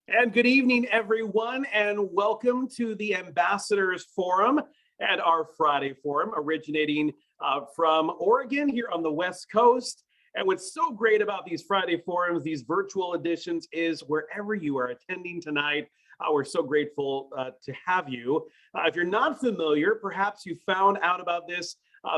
And good evening, everyone, and welcome to the Ambassadors Forum at our Friday Forum, originating from Oregon here on the West Coast. And what's so great about these Friday Forums, these virtual editions, is wherever you are attending tonight, we're so grateful to have you. If you're not familiar, perhaps you found out about this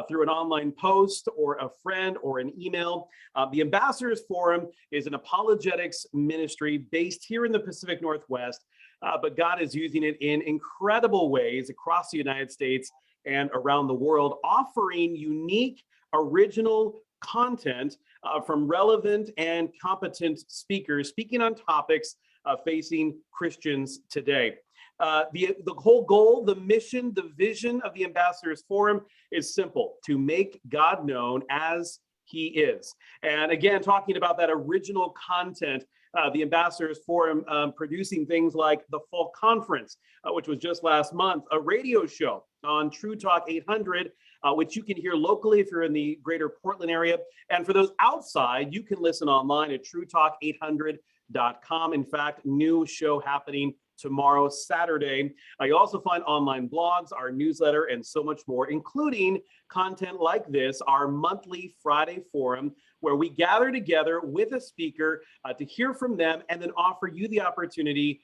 through an online post or a friend or an email. The Ambassadors Forum is an apologetics ministry based here in the Pacific Northwest, but God is using it in incredible ways across the United States and around the world, offering unique, original content from relevant and competent speakers speaking on topics facing Christians today. The whole goal, the mission, the vision of the Ambassadors Forum is simple: to make God known as He is. And again, talking about that original content, the Ambassadors Forum producing things like the Fall Conference, which was just last month, a radio show on True Talk 800, which you can hear locally if you're in the greater Portland area. And for those outside, you can listen online at truetalk800.com. In fact, new show happening tomorrow, Saturday. You'll also find online blogs, our newsletter, and so much more, including content like this, our monthly Friday Forum, where we gather together with a speaker to hear from them and then offer you the opportunity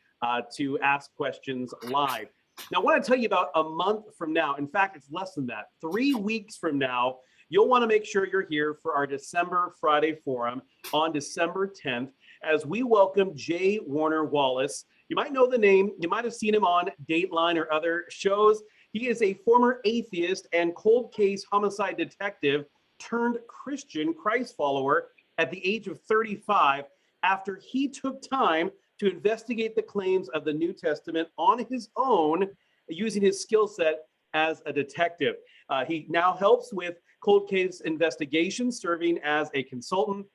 to ask questions live. Now, I want to tell you about a month from now. In fact, it's less than that. 3 weeks from now, you'll want to make sure you're here for our December Friday Forum on December 10th, as we welcome J. Warner Wallace. You might know the name. You might have seen him on Dateline or other shows. He is a former atheist and cold case homicide detective turned Christian Christ follower at the age of 35, after he took time to investigate the claims of the New Testament on his own, using his skill set as a detective. He now helps with cold case investigations, serving as a consultant.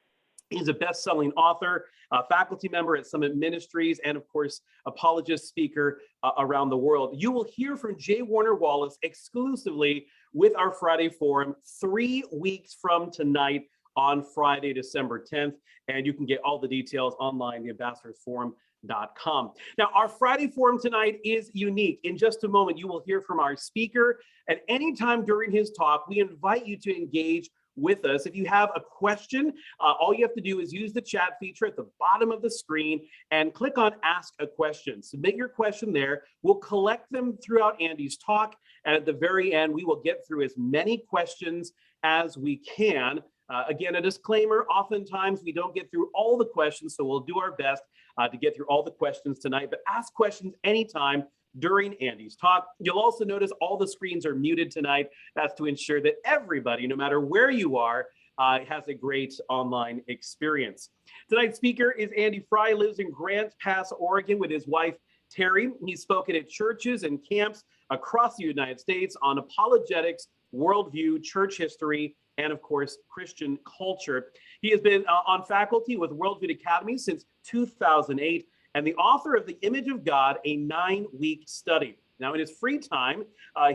He's a best-selling author, a faculty member at Summit Ministries, and of course, apologist speaker around the world. You will hear from J. Warner Wallace exclusively with our Friday Forum 3 weeks from tonight on Friday, December 10th. And you can get all the details online, theambassadorsforum.com. Now, our Friday Forum tonight is unique. In just a moment, you will hear from our speaker. At any time during his talk, we invite you to engage with us. If you have a question, all you have to do is use the chat feature at the bottom of the screen and click on Ask a Question. Submit your question there. We'll collect them throughout Andy's talk, and at the very end, we will get through as many questions as we can. Again, a disclaimer, oftentimes we don't get through all the questions, so we'll do our best to get through all the questions tonight, but ask questions anytime during Andy's talk. You'll also notice all the screens are muted tonight. That's to ensure that everybody, no matter where you are, has a great online experience. Tonight's speaker is Andy Frye, lives in Grants Pass, Oregon with his wife, Terry. He's spoken at churches and camps across the United States on apologetics, worldview, church history, and of course, Christian culture. He has been on faculty with Worldview Academy since 2008, and the author of The Image of God, a 9-week study. Now, in his free time,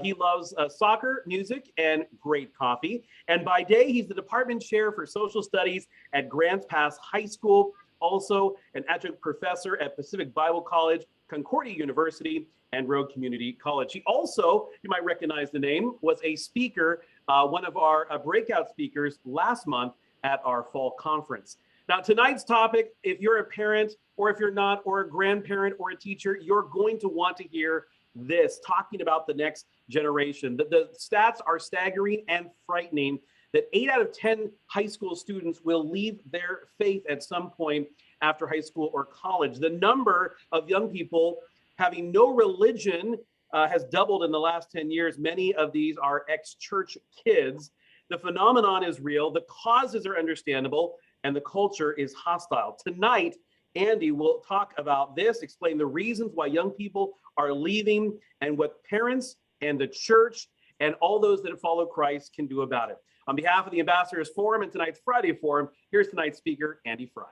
he loves soccer, music, and great coffee. And by day, he's the department chair for social studies at Grants Pass High School, also an adjunct professor at Pacific Bible College, Concordia University, and Road Community College. He also, you might recognize the name, was a speaker, one of our breakout speakers last month at our fall conference. Now, tonight's topic, if you're a parent or if you're not, or a grandparent or a teacher, you're going to want to hear this, talking about the next generation. The stats are staggering and frightening that 8 out of 10 high school students will leave their faith at some point after high school or college. The number of young people having no religion has doubled in the last 10 years. Many of these are ex-church kids. The phenomenon is real, the causes are understandable, and the culture is hostile. Tonight, Andy will talk about this, explain the reasons why young people are leaving, and what parents and the church and all those that follow Christ can do about it. On behalf of the Ambassadors Forum and tonight's Friday Forum, here's tonight's speaker, Andy Frye.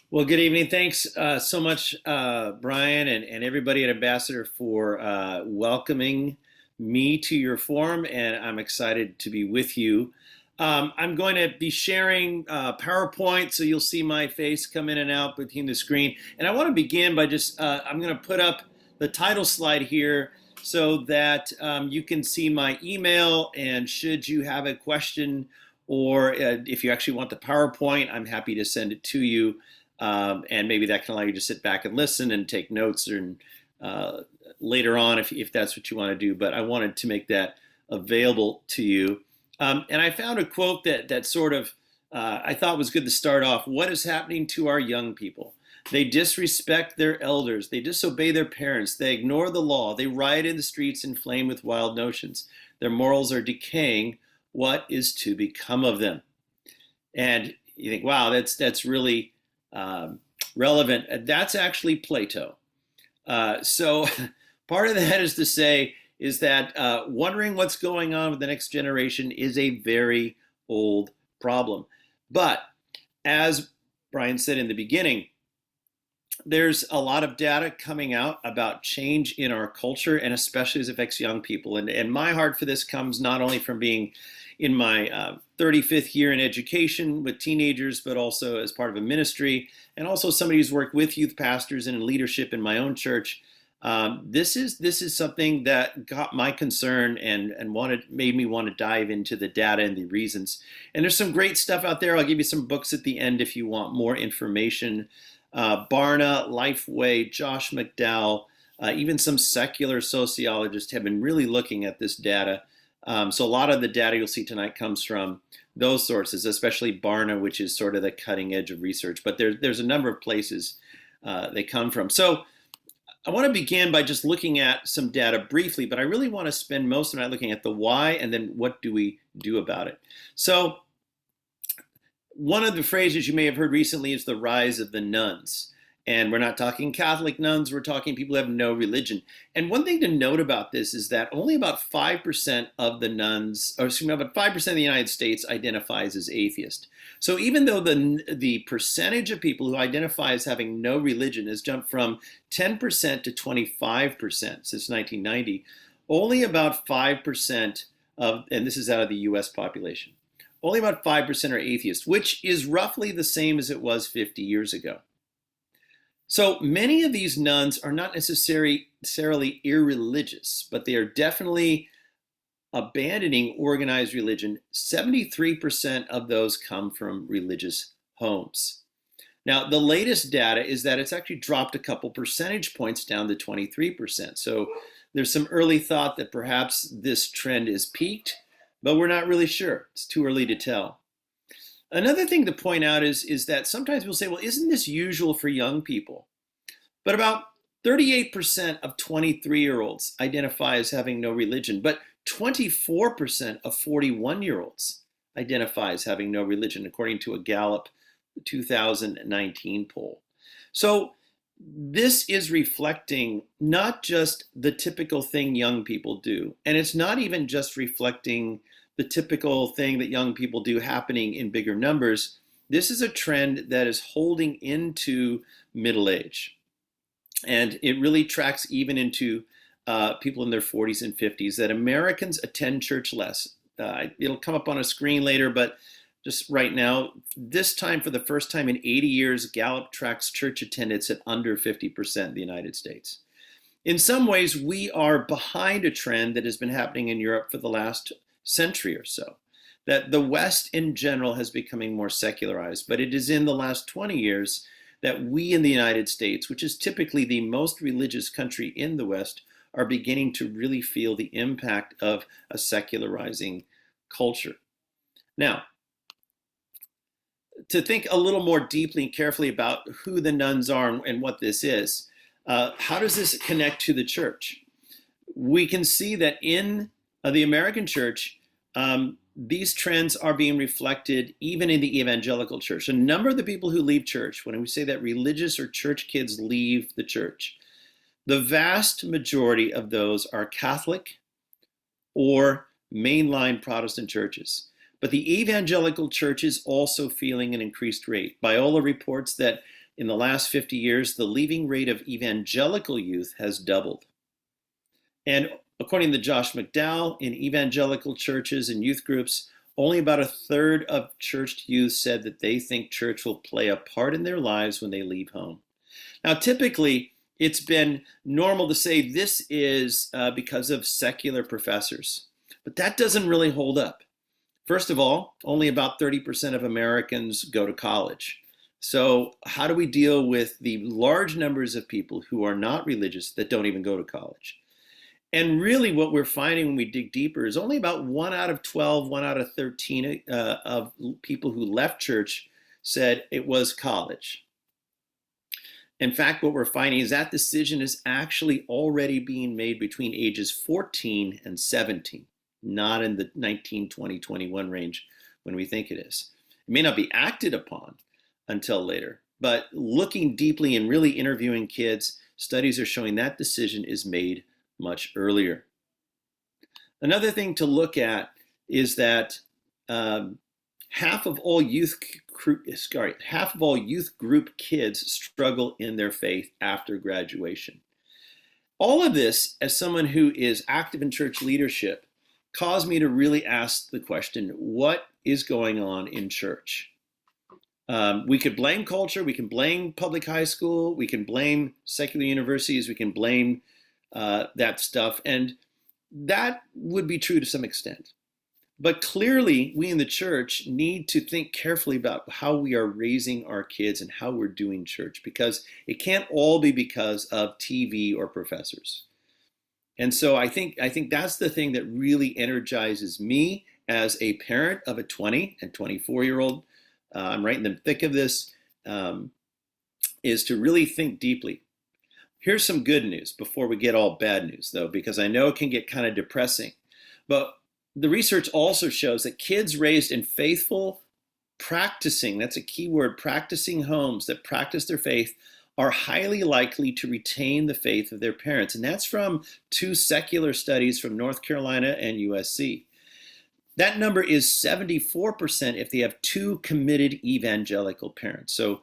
Well, good evening. Thanks so much, Brian, and everybody at Ambassador for welcoming me to your forum, and I'm excited to be with you. I'm going to be sharing PowerPoint, so you'll see my face come in and out between the screen. And I want to begin by just, I'm going to put up the title slide here so that you can see my email. And should you have a question, or if you actually want the PowerPoint, I'm happy to send it to you. And maybe that can allow you to sit back and listen and take notes and later on if that's what you want to do. But I wanted to make that available to you. And I found a quote that sort of I thought was good to start off. What is happening to our young people? They disrespect their elders. They disobey their parents. They ignore the law. They riot in the streets inflamed with wild notions. Their morals are decaying. What is to become of them? And you think, wow, that's really relevant. That's actually Plato. So part of that is to say is that wondering what's going on with the next generation is a very old problem. But as Brian said in the beginning, there's a lot of data coming out about change in our culture, and especially as it affects young people. And my heart for this comes not only from being in my 35th year in education with teenagers, but also as part of a ministry, and also somebody who's worked with youth pastors and in leadership in my own church. This is something that got my concern and made me want to dive into the data and the reasons. And there's some great stuff out there. I'll give you some books at the end if you want more information. Barna, Lifeway, Josh McDowell, even some secular sociologists have been really looking at this data. So a lot of the data you'll see tonight comes from those sources, especially Barna, which is sort of the cutting edge of research. But there's a number of places they come from. So I want to begin by just looking at some data briefly, but I really want to spend most of the night looking at the why and then what do we do about it. So one of the phrases you may have heard recently is the rise of the nuns. And we're not talking Catholic nuns, we're talking people who have no religion. And one thing to note about this is that only about 5% of the nuns, or excuse me, about 5% of the United States identifies as atheist. So even though the percentage of people who identify as having no religion has jumped from 10% to 25% since 1990, only about 5% of, and this is out of the US population, only about 5% are atheists, which is roughly the same as it was 50 years ago. So many of these nuns are not necessarily irreligious, but they are definitely abandoning organized religion. 73% of those come from religious homes. Now, the latest data is that it's actually dropped a couple percentage points down to 23%. So there's some early thought that perhaps this trend is peaked, but we're not really sure. It's too early to tell. Another thing to point out is that sometimes people say, well, isn't this usual for young people? But about 38% of 23-year-olds identify as having no religion, but 24% of 41-year-olds identify as having no religion, according to a Gallup 2019 poll. So this is reflecting not just the typical thing young people do, and it's not even just reflecting the typical thing that young people do happening in bigger numbers. This is a trend that is holding into middle age. And it really tracks even into people in their 40s and 50s, that Americans attend church less. It'll come up on a screen later, but just right now, this time for the first time in 80 years, Gallup tracks church attendance at under 50% in the United States. In some ways, we are behind a trend that has been happening in Europe for the last century or so, that the West in general has becoming more secularized, but it is in the last 20 years that we in the United States, which is typically the most religious country in the West, are beginning to really feel the impact of a secularizing culture. Now, to think a little more deeply and carefully about who the nuns are and what this is, how does this connect to the church? We can see that in the American church, these trends are being reflected even in the evangelical church. A number of the people who leave church, when we say that religious or church kids leave the church, the vast majority of those are Catholic or mainline Protestant churches. But the evangelical church is also feeling an increased rate. Biola reports that in the last 50 years, the leaving rate of evangelical youth has doubled. And according to Josh McDowell, in evangelical churches and youth groups, Only about a third of church youth said that they think church will play a part in their lives when they leave home. Now, typically, it's been normal to say this is because of secular professors, but that doesn't really hold up. First of all, only about 30% of Americans go to college. So, how do we deal with the large numbers of people who are not religious that don't even go to college? And really, what we're finding when we dig deeper is only about 1 out of 12, 1 out of 13 of people who left church said it was college. In fact, what we're finding is that decision is actually already being made between ages 14 and 17, not in the 19, 20, 21 range when we think it is. It may not be acted upon until later, but looking deeply and really interviewing kids, studies are showing that decision is made much earlier. Another thing to look at is that half of all youth group kids struggle in their faith after graduation. All of this, as someone who is active in church leadership, caused me to really ask the question, what is going on in church? We could blame culture, we can blame public high school, we can blame secular universities, we can blame that stuff, and that would be true to some extent. But clearly, we in the church need to think carefully about how we are raising our kids and how we're doing church, because it can't all be because of TV or professors. And so I think that's the thing that really energizes me as a parent of a 20 and 24-year-old. I'm right in the thick of this, is to really think deeply. Here's some good news before we get all bad news, though, because I know it can get kind of depressing. But the research also shows that kids raised in faithful, practicing, that's a key word, practicing homes that practice their faith are highly likely to retain the faith of their parents. And that's from 2 secular studies from North Carolina and USC. That number is 74% if they have 2 committed evangelical parents. So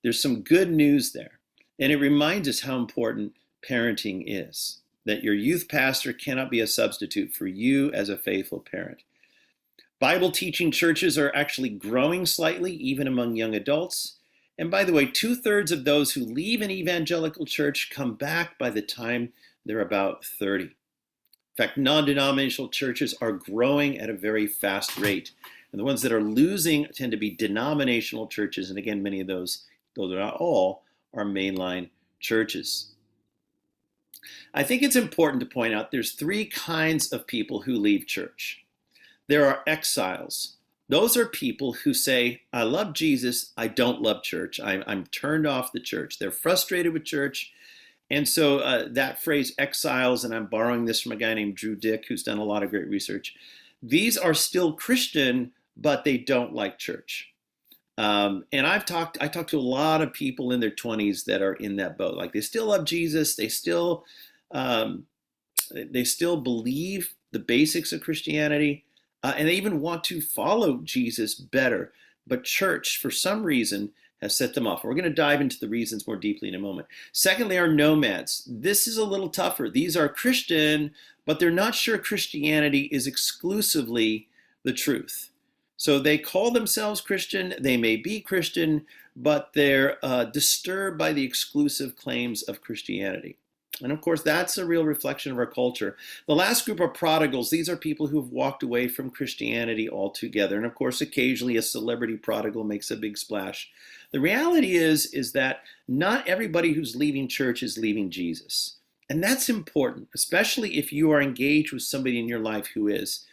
there's some good news there. And it reminds us how important parenting is, that your youth pastor cannot be a substitute for you as a faithful parent. Bible teaching churches are actually growing slightly, even among young adults. And by the way, 2/3 of those who leave an evangelical church come back by the time they're about 30. In fact, non-denominational churches are growing at a very fast rate. And the ones that are losing tend to be denominational churches. And again, many of those, though they're not all, are mainline churches. I think it's important to point out there's 3 kinds of people who leave church. There are exiles. Those are people who say, I love Jesus, I don't love church. I'm turned off the church. They're frustrated with church. And so that phrase exiles, and I'm borrowing this from a guy named Drew Dick, who's done a lot of great research. These are still Christian, but they don't like church. And I talked to a lot of people in their 20s that are in that boat. Like they still love Jesus, they still believe the basics of Christianity, and they even want to follow Jesus better. But church, for some reason, has set them off. We're going to dive into the reasons more deeply in a moment. Secondly, are nomads. This is a little tougher. These are Christian, but they're not sure Christianity is exclusively the truth. So they call themselves Christian, they may be Christian, but they're disturbed by the exclusive claims of Christianity. And of course, that's a real reflection of our culture. The last group are prodigals. These are people who have walked away from Christianity altogether. And of course, occasionally a celebrity prodigal makes a big splash. The reality is that not everybody who's leaving church is leaving Jesus. And that's important, especially if you are engaged with somebody in your life who is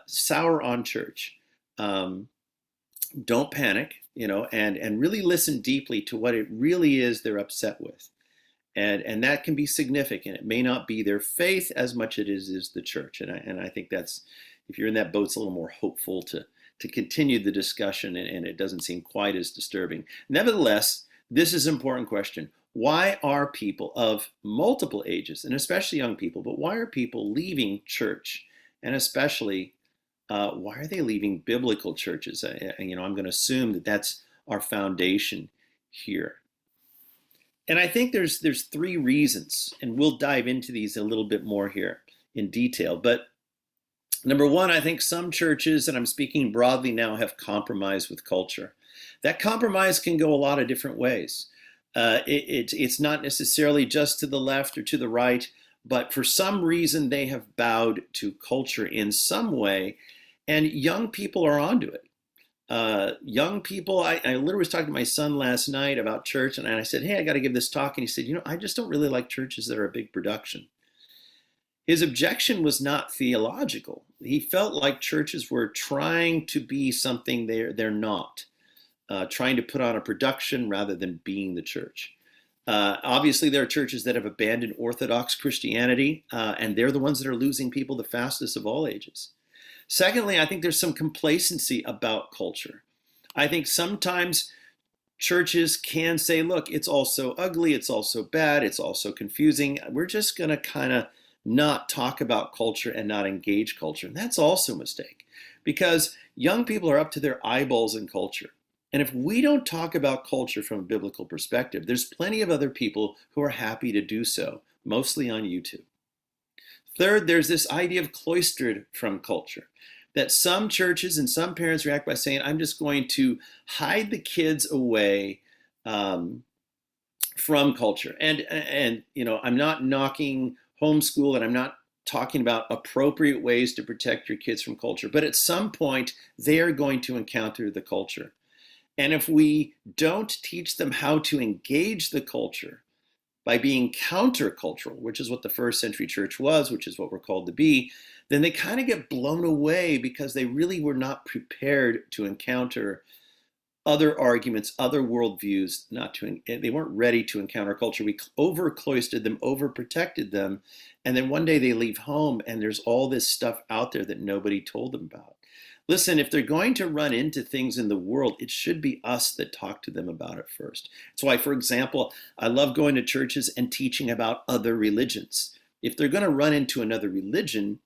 sour on church. Don't panic, and really listen deeply to what it really is they're upset with. And that can be significant. It may not be their faith as much as it is the church. And I think that's, if you're in that boat, it's a little more hopeful to continue the discussion, and it doesn't seem quite as disturbing. Nevertheless, this is an important question. Why are people of multiple ages, and especially young people, but why are people leaving church? And especially, why are they leaving biblical churches? I'm going to assume that that's our foundation here. And I think there's 3 reasons, and we'll dive into these a little bit more here in detail. But Number one, I think some churches, and I'm speaking broadly now, have compromised with culture. That compromise can go a lot of different ways. It's not necessarily just to the left or to the right, but for some reason they have bowed to culture in some way, and young people are onto it. Young people, I literally was talking to my son last night about church, and I said, hey, I got to give this talk. And he said, I just don't really like churches that are a big production. His objection was not theological. He felt like churches were trying to be something they're not, trying to put on a production rather than being the church. Obviously, there are churches that have abandoned Orthodox Christianity, and they're the ones that are losing people the fastest of all ages. Secondly, I think there's some complacency about culture. I think sometimes churches can say, look, it's also ugly, it's also bad, it's also confusing. We're just going to kind of not talk about culture and not engage culture. And that's also a mistake, because young people are up to their eyeballs in culture. And if we don't talk about culture from a biblical perspective, there's plenty of other people who are happy to do so, mostly on YouTube. Third, there's this idea of cloistered from culture, that some churches and some parents react by saying, I'm just going to hide the kids away from culture. And I'm not knocking homeschool, and I'm not talking about appropriate ways to protect your kids from culture, but at some point they are going to encounter the culture. And if we don't teach them how to engage the culture by being countercultural, which is what the first century church was, which is what we're called to be, then they kind of get blown away because they really were not prepared to encounter other arguments, other worldviews. They weren't ready to encounter culture. We over-cloistered them, over-protected them, and then one day they leave home and there's all this stuff out there that nobody told them about. Listen, if they're going to run into things in the world, it should be us that talk to them about it first. That's why, for example, I love going to churches and teaching about other religions. If they're going to run into another religion,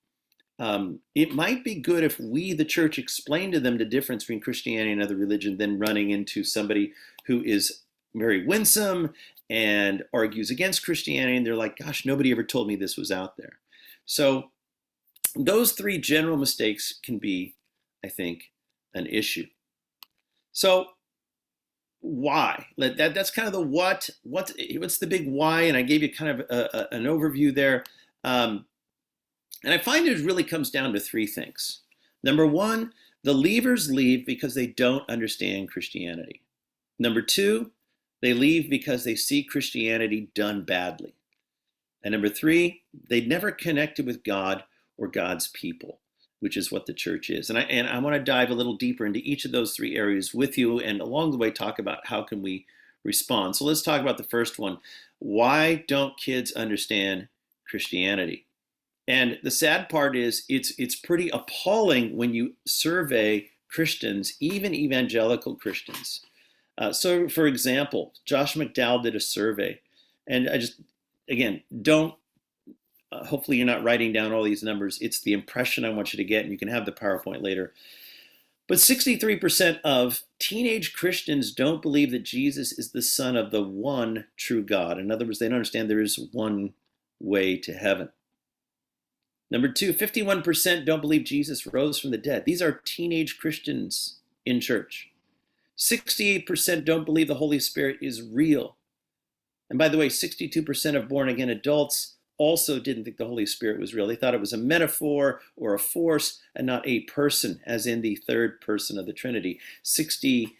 it might be good if we, the church, explain to them the difference between Christianity and other religion than running into somebody who is very winsome and argues against Christianity, and they're like, gosh, nobody ever told me this was out there. So those three general mistakes can be, I think, an issue. So why? That's kind of the what. What's the big why? And I gave you kind of an overview there. And I find it really comes down to three things. Number one, the leavers leave because they don't understand Christianity. Number two, they leave because they see Christianity done badly. And number three, they never connected with God or God's people, which is what the church is. And I want to dive a little deeper into each of those three areas with you, and along the way talk about how can we respond. So let's talk about the first one. Why don't kids understand Christianity? And the sad part is it's pretty appalling when you survey Christians, even evangelical Christians. So for example, Josh McDowell did a survey, and hopefully you're not writing down all these numbers. It's the impression I want you to get, and you can have the PowerPoint later. But 63% of teenage Christians don't believe that Jesus is the Son of the one true God. In other words, they don't understand there is one way to heaven. Number two, 51% don't believe Jesus rose from the dead. These are teenage Christians in church. 68% don't believe the Holy Spirit is real. And by the way, 62% of born-again adults also didn't think the Holy Spirit was real. They thought it was a metaphor or a force and not a person, as in the third person of the Trinity. 65%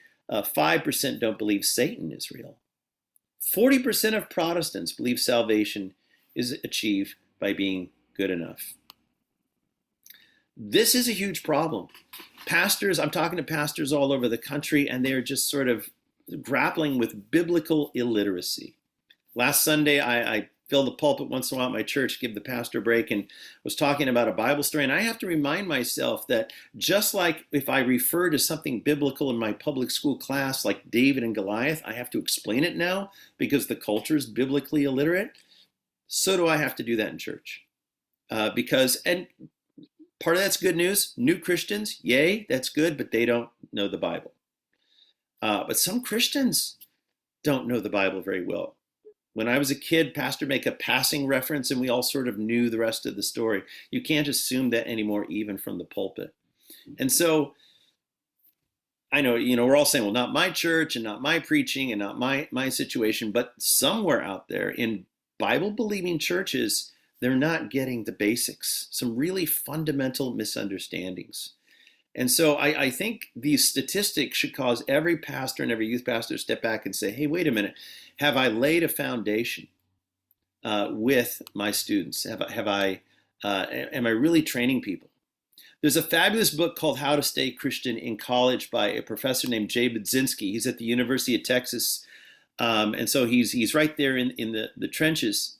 don't believe Satan is real. 40% of Protestants believe salvation is achieved by being good enough. This is a huge problem. Pastors, I'm talking to pastors all over the country, and they're just sort of grappling with biblical illiteracy. Last Sunday, I filled the pulpit once in a while at my church, give the pastor a break, and was talking about a Bible story. And I have to remind myself that just like if I refer to something biblical in my public school class, like David and Goliath, I have to explain it now because the culture is biblically illiterate. So do I have to do that in church. And part of that's good news. New Christians, yay, that's good, but they don't know the Bible. But some Christians don't know the Bible very well. When I was a kid, pastor make a passing reference and we all sort of knew the rest of the story. You can't assume that anymore, even from the pulpit. And so I know, we're all saying, well, not my church and not my preaching and not my situation, but somewhere out there in Bible believing churches, they're not getting the basics, some really fundamental misunderstandings. And so I think these statistics should cause every pastor and every youth pastor to step back and say, hey, wait a minute, have I laid a foundation with my students? Am I really training people? There's a fabulous book called How to Stay Christian in College by a professor named Jay Budzinski. He's at the University of Texas. And so he's right there in the trenches.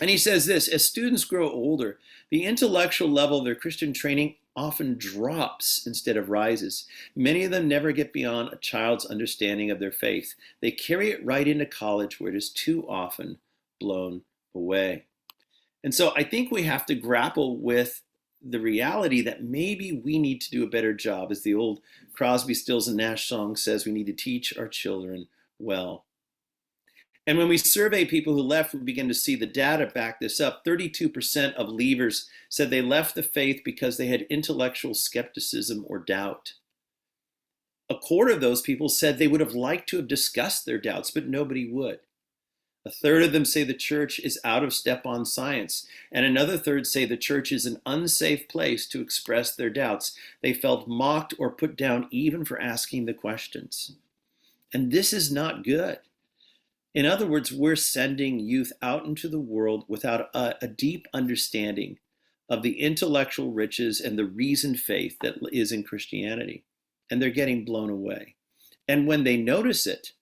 And he says this: as students grow older, the intellectual level of their Christian training often drops instead of rises. Many of them never get beyond a child's understanding of their faith. They carry it right into college, where it is too often blown away. And so I think we have to grapple with the reality that maybe we need to do a better job. As the old Crosby, Stills, and Nash song says, we need to teach our children well. And when we survey people who left, we begin to see the data back this up. 32% of leavers said they left the faith because they had intellectual skepticism or doubt. A quarter of those people said they would have liked to have discussed their doubts, but nobody would. A third of them say the church is out of step on science, and another third say the church is an unsafe place to express their doubts. They felt mocked or put down even for asking the questions. And this is not good. In other words, we're sending youth out into the world without a deep understanding of the intellectual riches and the reasoned faith that is in Christianity. And they're getting blown away. And when they notice it,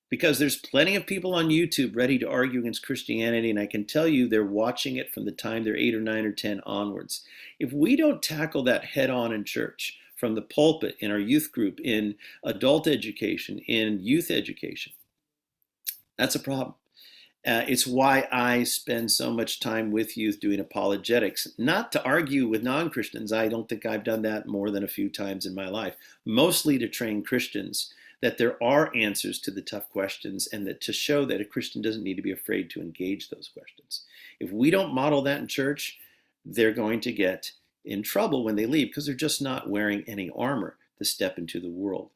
because there's plenty of people on YouTube ready to argue against Christianity, and I can tell you they're watching it from the time they're 8 or 9 or 10 onwards. If we don't tackle that head on in church, from the pulpit, in our youth group, in adult education, in youth education, that's a problem. It's why I spend so much time with youth doing apologetics, not to argue with non-Christians. I don't think I've done that more than a few times in my life, mostly to train Christians that there are answers to the tough questions, and that to show that a Christian doesn't need to be afraid to engage those questions. If we don't model that in church, they're going to get in trouble when they leave, because they're just not wearing any armor to step into the world.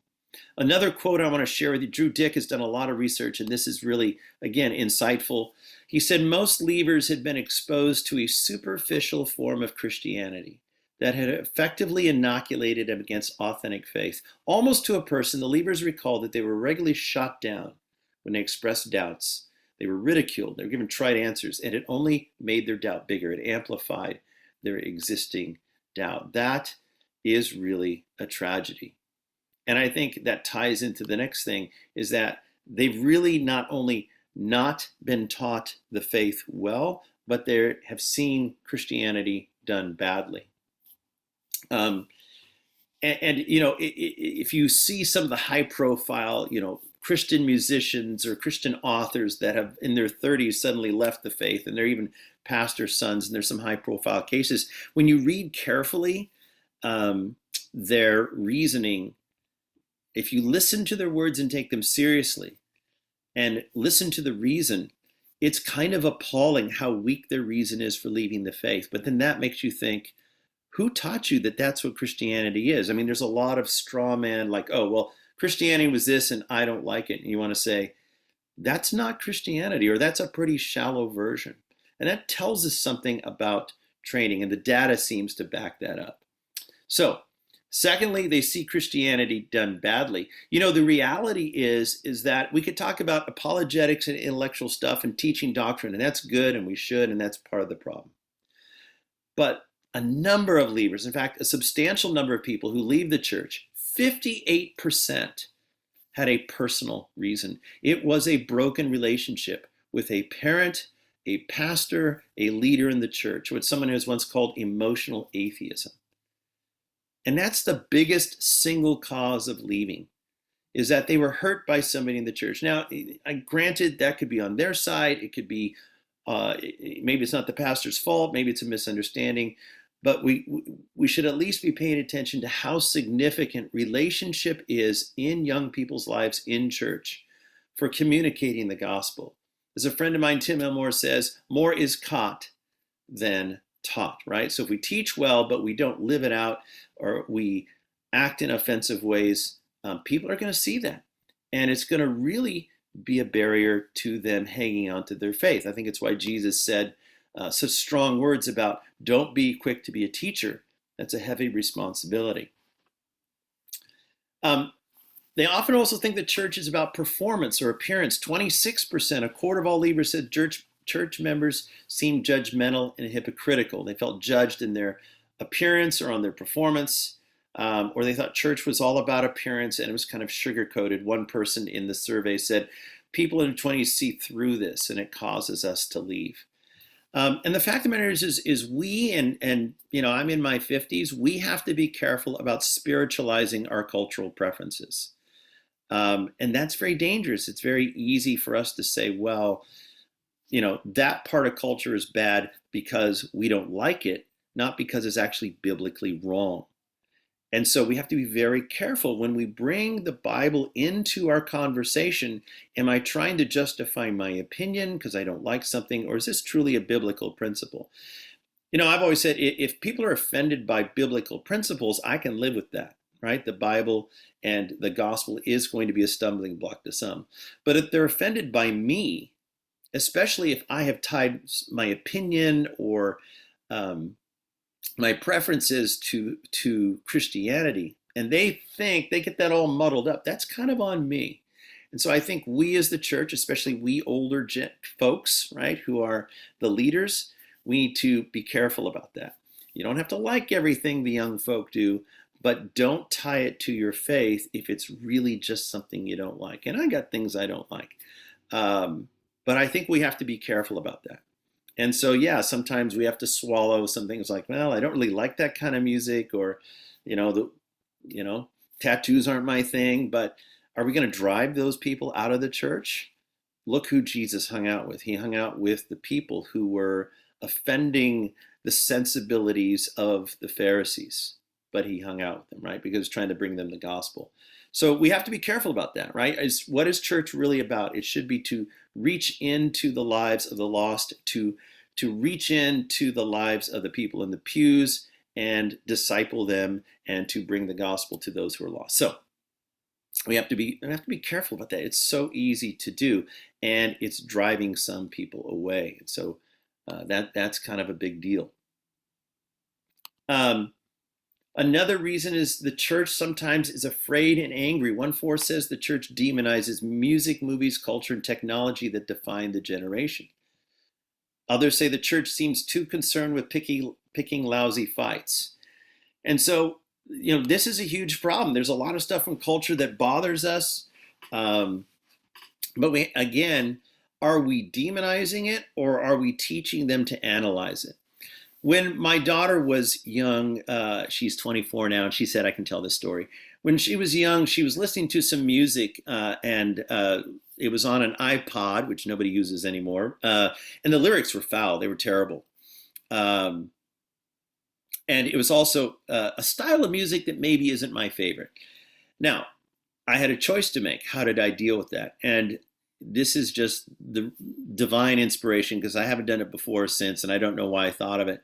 Another quote I want to share with you: Drew Dick has done a lot of research, and this is really, again, insightful. He said most leavers had been exposed to a superficial form of Christianity that had effectively inoculated them against authentic faith. Almost to a person, the leavers recalled that they were regularly shot down when they expressed doubts. They were ridiculed. They were given trite answers, and it only made their doubt bigger. It amplified their existing doubt. That is really a tragedy. And I think that ties into the next thing, is that they've really not only not been taught the faith well, but they have seen Christianity done badly. If you see some of the high profile, Christian musicians or Christian authors that have in their 30s suddenly left the faith, and they're even pastor sons, and there's some high profile cases. When you read carefully their reasoning, if you listen to their words and take them seriously and listen to the reason, it's kind of appalling how weak their reason is for leaving the faith. But then that makes you think, who taught you that that's what Christianity is? I mean, there's a lot of straw man, like, oh, well, Christianity was this and I don't like it. And you want to say, that's not Christianity, or that's a pretty shallow version. And that tells us something about training, and the data seems to back that up. So, secondly, they see Christianity done badly. The reality is that we could talk about apologetics and intellectual stuff and teaching doctrine, and that's good, and we should, and that's part of the problem. But a number of leavers, in fact, a substantial number of people who leave the church, 58% had a personal reason. It was a broken relationship with a parent, a pastor, a leader in the church, what someone has once called emotional atheism. And that's the biggest single cause of leaving, is that they were hurt by somebody in the church. Now, granted, that could be on their side. It could be, maybe it's not the pastor's fault. Maybe it's a misunderstanding. But we should at least be paying attention to how significant relationship is in young people's lives in church for communicating the gospel. As a friend of mine, Tim Elmore, says, more is caught than taught, right? So if we teach well, but we don't live it out, or we act in offensive ways, people are going to see that. And it's going to really be a barrier to them hanging on to their faith. I think it's why Jesus said such strong words about don't be quick to be a teacher. That's a heavy responsibility. They often also think that church is about performance or appearance. 26%, a quarter of all leaders said church members seemed judgmental and hypocritical. They felt judged in their appearance or on their performance, or they thought church was all about appearance and it was kind of sugar-coated. One person in the survey said, people in their 20s see through this and it causes us to leave. And the fact of the matter is we, and I'm in my 50s, we have to be careful about spiritualizing our cultural preferences. And that's very dangerous. It's very easy for us to say, well, that part of culture is bad because we don't like it, not because it's actually biblically wrong. And so we have to be very careful when we bring the Bible into our conversation. Am I trying to justify my opinion because I don't like something, or is this truly a biblical principle? I've always said if people are offended by biblical principles, I can live with that, right? The Bible and the gospel is going to be a stumbling block to some. But if they're offended by me, especially if I have tied my opinion or my preferences to Christianity, and they think they get that all muddled up, that's kind of on me. And so I think we as the church, especially we older folks, right, who are the leaders, we need to be careful about that. You don't have to like everything the young folk do, but don't tie it to your faith if it's really just something you don't like. And I got things I don't like. But I think we have to be careful about that. And so, yeah, sometimes we have to swallow some things like, well, I don't really like that kind of music, or, tattoos aren't my thing. But are we going to drive those people out of the church? Look who Jesus hung out with. He hung out with the people who were offending the sensibilities of the Pharisees, but he hung out with them, right? Because trying to bring them the gospel. So we have to be careful about that, right? What is church really about? It should be to reach into the lives of the lost, to reach into the lives of the people in the pews and disciple them, and to bring the gospel to those who are lost. So we have to be careful about that. It's so easy to do, and it's driving some people away. And so that's kind of a big deal. Another reason is the church sometimes is afraid and angry. 1/4 says the church demonizes music, movies, culture, and technology that define the generation. Others say the church seems too concerned with picking lousy fights. And so, this is a huge problem. There's a lot of stuff from culture that bothers us. But are we demonizing it, or are we teaching them to analyze it? When my daughter was young, she's 24 now, and she said I can tell this story. When she was young, she was listening to some music, and it was on an iPod, which nobody uses anymore, and the lyrics were foul. They were terrible. And it was also a style of music that maybe isn't my favorite. Now, I had a choice to make. How did I deal with that? And this is just the divine inspiration, because I haven't done it before or since, and I don't know why I thought of it.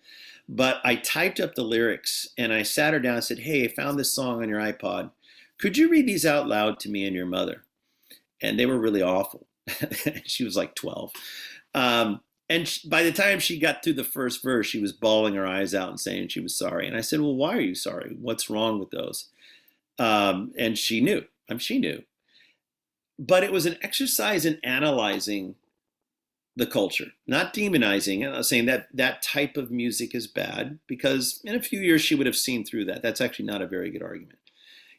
But I typed up the lyrics, and I sat her down and said, hey, I found this song on your iPod. Could you read these out loud to me and your mother? And they were really awful. She was like 12. By the time she got through the first verse, she was bawling her eyes out and saying she was sorry. And I said, well, why are you sorry? What's wrong with those? And she knew. She knew. But it was an exercise in analyzing the culture, not demonizing it. I'm not saying that type of music is bad, because in a few years she would have seen through that. That's actually not a very good argument.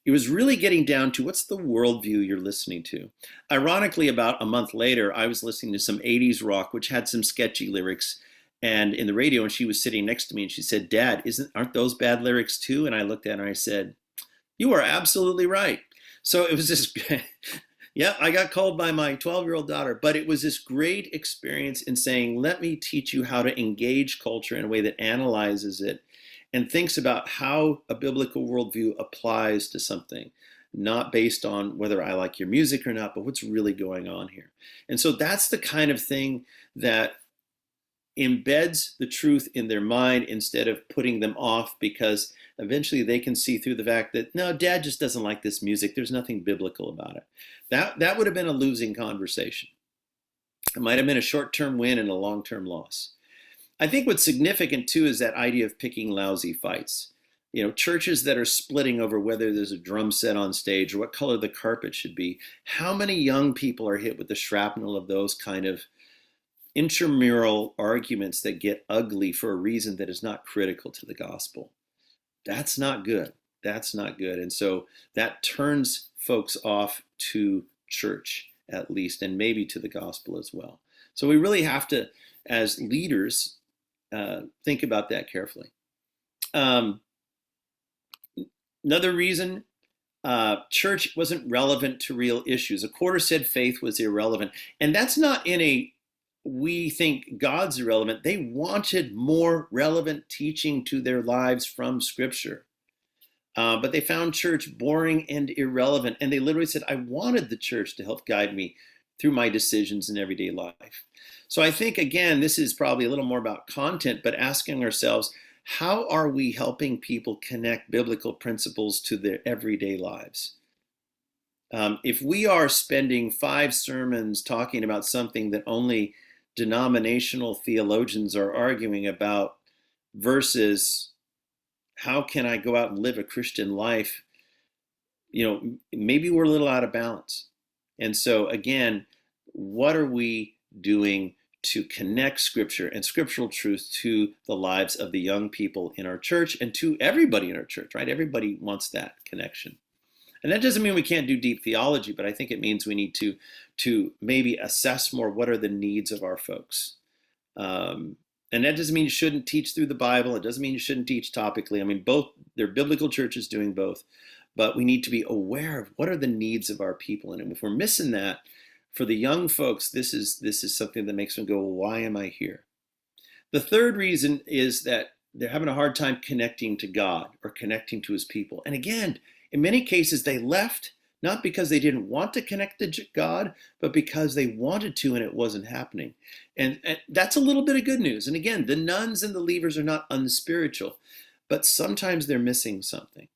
It was really getting down to what's the worldview you're listening to. Ironically, about a month later, I was listening to some 80s rock, which had some sketchy lyrics, and in the radio, and she was sitting next to me, and she said, Dad, aren't those bad lyrics too? And I looked at her and I said, you are absolutely right. So it was this... Yeah, I got called by my 12-year-old daughter, but it was this great experience in saying, let me teach you how to engage culture in a way that analyzes it and thinks about how a biblical worldview applies to something. not based on whether I like your music or not, but what's really going on here. And so that's the kind of thing that embeds the truth in their mind instead of putting them off, because eventually they can see through the fact that, no, dad just doesn't like this music. There's nothing biblical about it. That would have been a losing conversation. It might have been a short-term win and a long-term loss. I think what's significant too is that idea of picking lousy fights. Churches that are splitting over whether there's a drum set on stage or what color the carpet should be. How many young people are hit with the shrapnel of those kind of intramural arguments that get ugly for a reason that is not critical to the gospel? That's not good. That's not good. And so that turns folks off to church, at least, and maybe to the gospel as well. So we really have to, as leaders, think about that carefully. Another reason, church wasn't relevant to real issues. A quarter said faith was irrelevant. And that's not in a, we think God's irrelevant. They wanted more relevant teaching to their lives from Scripture. But they found church boring and irrelevant. And they literally said, I wanted the church to help guide me through my decisions in everyday life. So I think, again, this is probably a little more about content, but asking ourselves, how are we helping people connect biblical principles to their everyday lives? If we are spending 5 sermons talking about something that only denominational theologians are arguing about versus how can I go out and live a Christian life, maybe we're a little out of balance. And so again, what are we doing to connect Scripture and scriptural truth to the lives of the young people in our church and to everybody in our church, right? Everybody wants that connection. And that doesn't mean we can't do deep theology, but I think it means we need to maybe assess more what are the needs of our folks. And that doesn't mean you shouldn't teach through the Bible. It doesn't mean you shouldn't teach topically. I mean, they're biblical churches doing both, but we need to be aware of what are the needs of our people. And if we're missing that, for the young folks, this is something that makes them go, well, why am I here? The third reason is that they're having a hard time connecting to God or connecting to his people. And again, in many cases, they left not because they didn't want to connect to God, but because they wanted to and it wasn't happening. And that's a little bit of good news. And again, the nuns and the leavers are not unspiritual, but sometimes they're missing something.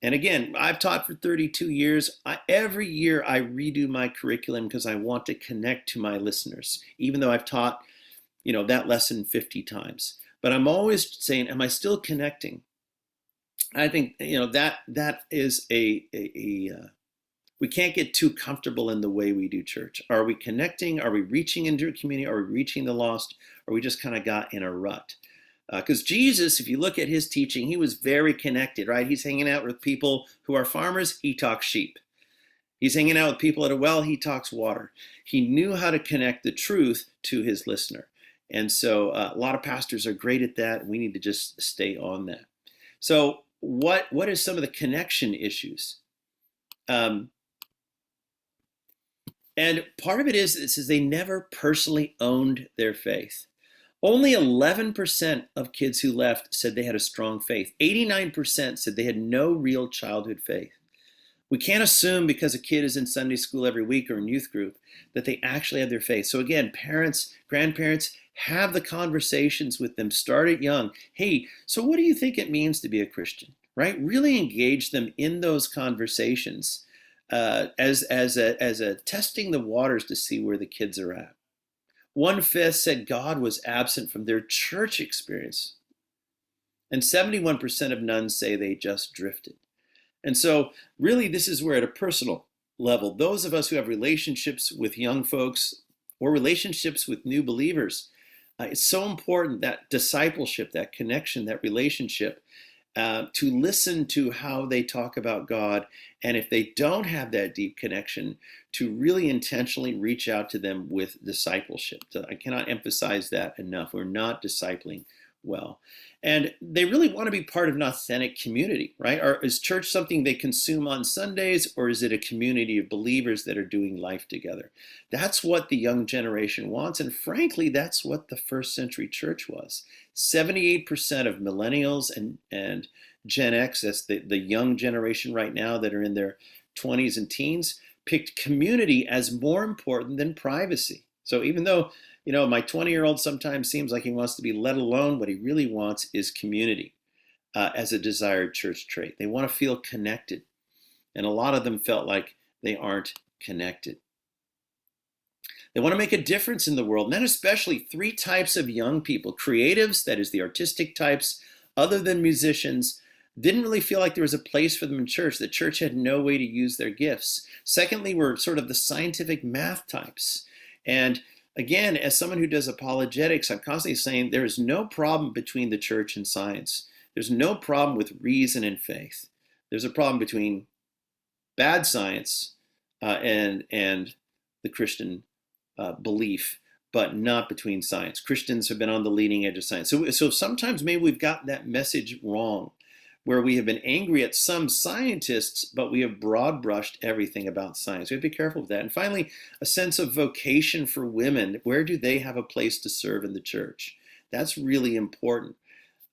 And again, I've taught for 32 years. Every year I redo my curriculum because I want to connect to my listeners, even though I've taught, that lesson 50 times. But I'm always saying, am I still connecting? I think, that is we can't get too comfortable in the way we do church. Are we connecting? Are we reaching into a community? Are we reaching the lost? Or we just kind of got in a rut? Because Jesus, if you look at his teaching, he was very connected, right? He's hanging out with people who are farmers. He talks sheep. He's hanging out with people at a well. He talks water. He knew how to connect the truth to his listener. And so a lot of pastors are great at that. We need to just stay on that. So what is some of the connection issues? And part of it is they never personally owned their faith. Only 11% of kids who left said they had a strong faith. 89% said they had no real childhood faith. We can't assume because a kid is in Sunday school every week or in youth group that they actually have their faith. So again, parents, grandparents, have the conversations with them. Start it young. Hey, so what do you think it means to be a Christian? Right? Really engage them in those conversations as a testing the waters to see where the kids are at. 1/5 said God was absent from their church experience. And 71% of nuns say they just drifted. And so really this is where at a personal level, those of us who have relationships with young folks or relationships with new believers, it's so important that discipleship, that connection, that relationship, to listen to how they talk about God. And if they don't have that deep connection, to really intentionally reach out to them with discipleship. So I cannot emphasize that enough. We're not discipling well. And they really want to be part of an authentic community, right? Or is church something they consume on Sundays, or is it a community of believers that are doing life together? That's what the young generation wants. And frankly, that's what the first century church was. 78% of millennials and Gen X, that's the young generation right now that are in their 20s and teens picked community as more important than privacy. So even though, my 20-year-old sometimes seems like he wants to be let alone, what he really wants is community as a desired church trait. They want to feel connected. And a lot of them felt like they aren't connected. They want to make a difference in the world, and then especially three types of young people: creatives, that is the artistic types, other than musicians, didn't really feel like there was a place for them in church. The church had no way to use their gifts. Secondly, were sort of the scientific math types. And again, as someone who does apologetics, I'm constantly saying there is no problem between the church and science. There's no problem with reason and faith. There's a problem between bad science and the Christian belief, but not between science. Christians have been on the leading edge of science. So sometimes maybe we've got that message wrong, where we have been angry at some scientists, but we have broad brushed everything about science. We have to be careful with that. And finally, a sense of vocation for women. Where do they have a place to serve in the church? That's really important.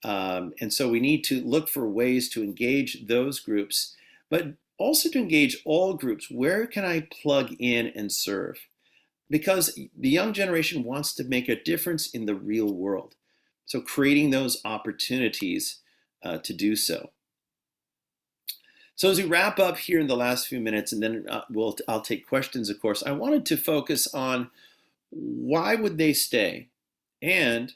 And so we need to look for ways to engage those groups, but also to engage all groups. Where can I plug in and serve? Because the young generation wants to make a difference in the real world. So creating those opportunities to do so. So as we wrap up here in the last few minutes, and then I'll take questions, of course, I wanted to focus on why would they stay? And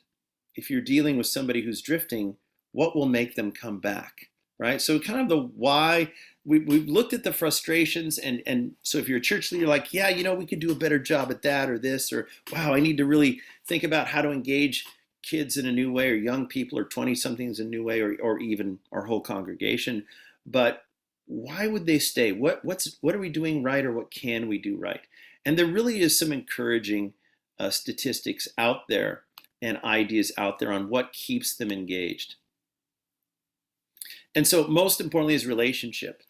if you're dealing with somebody who's drifting, what will make them come back, right? So kind of the why. We've looked at the frustrations, and so if you're a church leader, like, yeah, we could do a better job at that or this, or wow, I need to really think about how to engage kids in a new way, or young people or 20-somethings in a new way, or even our whole congregation. But why would they stay? What are we doing right, or what can we do right? And there really is some encouraging statistics out there and ideas out there on what keeps them engaged. And so most importantly is relationship.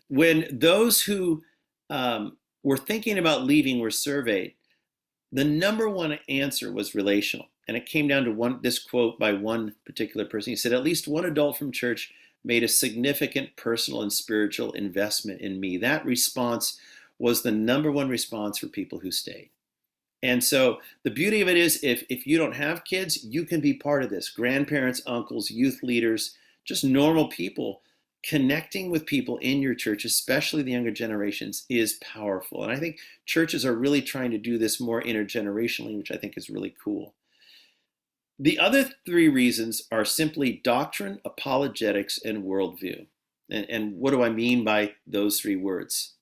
When those who were thinking about leaving were surveyed, the number one answer was relational. And it came down to this quote by one particular person. He said, "At least one adult from church made a significant personal and spiritual investment in me." That response was the number one response for people who stayed. And so the beauty of it is, if you don't have kids, you can be part of this. Grandparents, uncles, youth leaders, just normal people. Connecting with people in your church, especially the younger generations, is powerful. And I think churches are really trying to do this more intergenerationally, which I think is really cool. The other three reasons are simply doctrine, apologetics, and worldview. And what do I mean by those three words?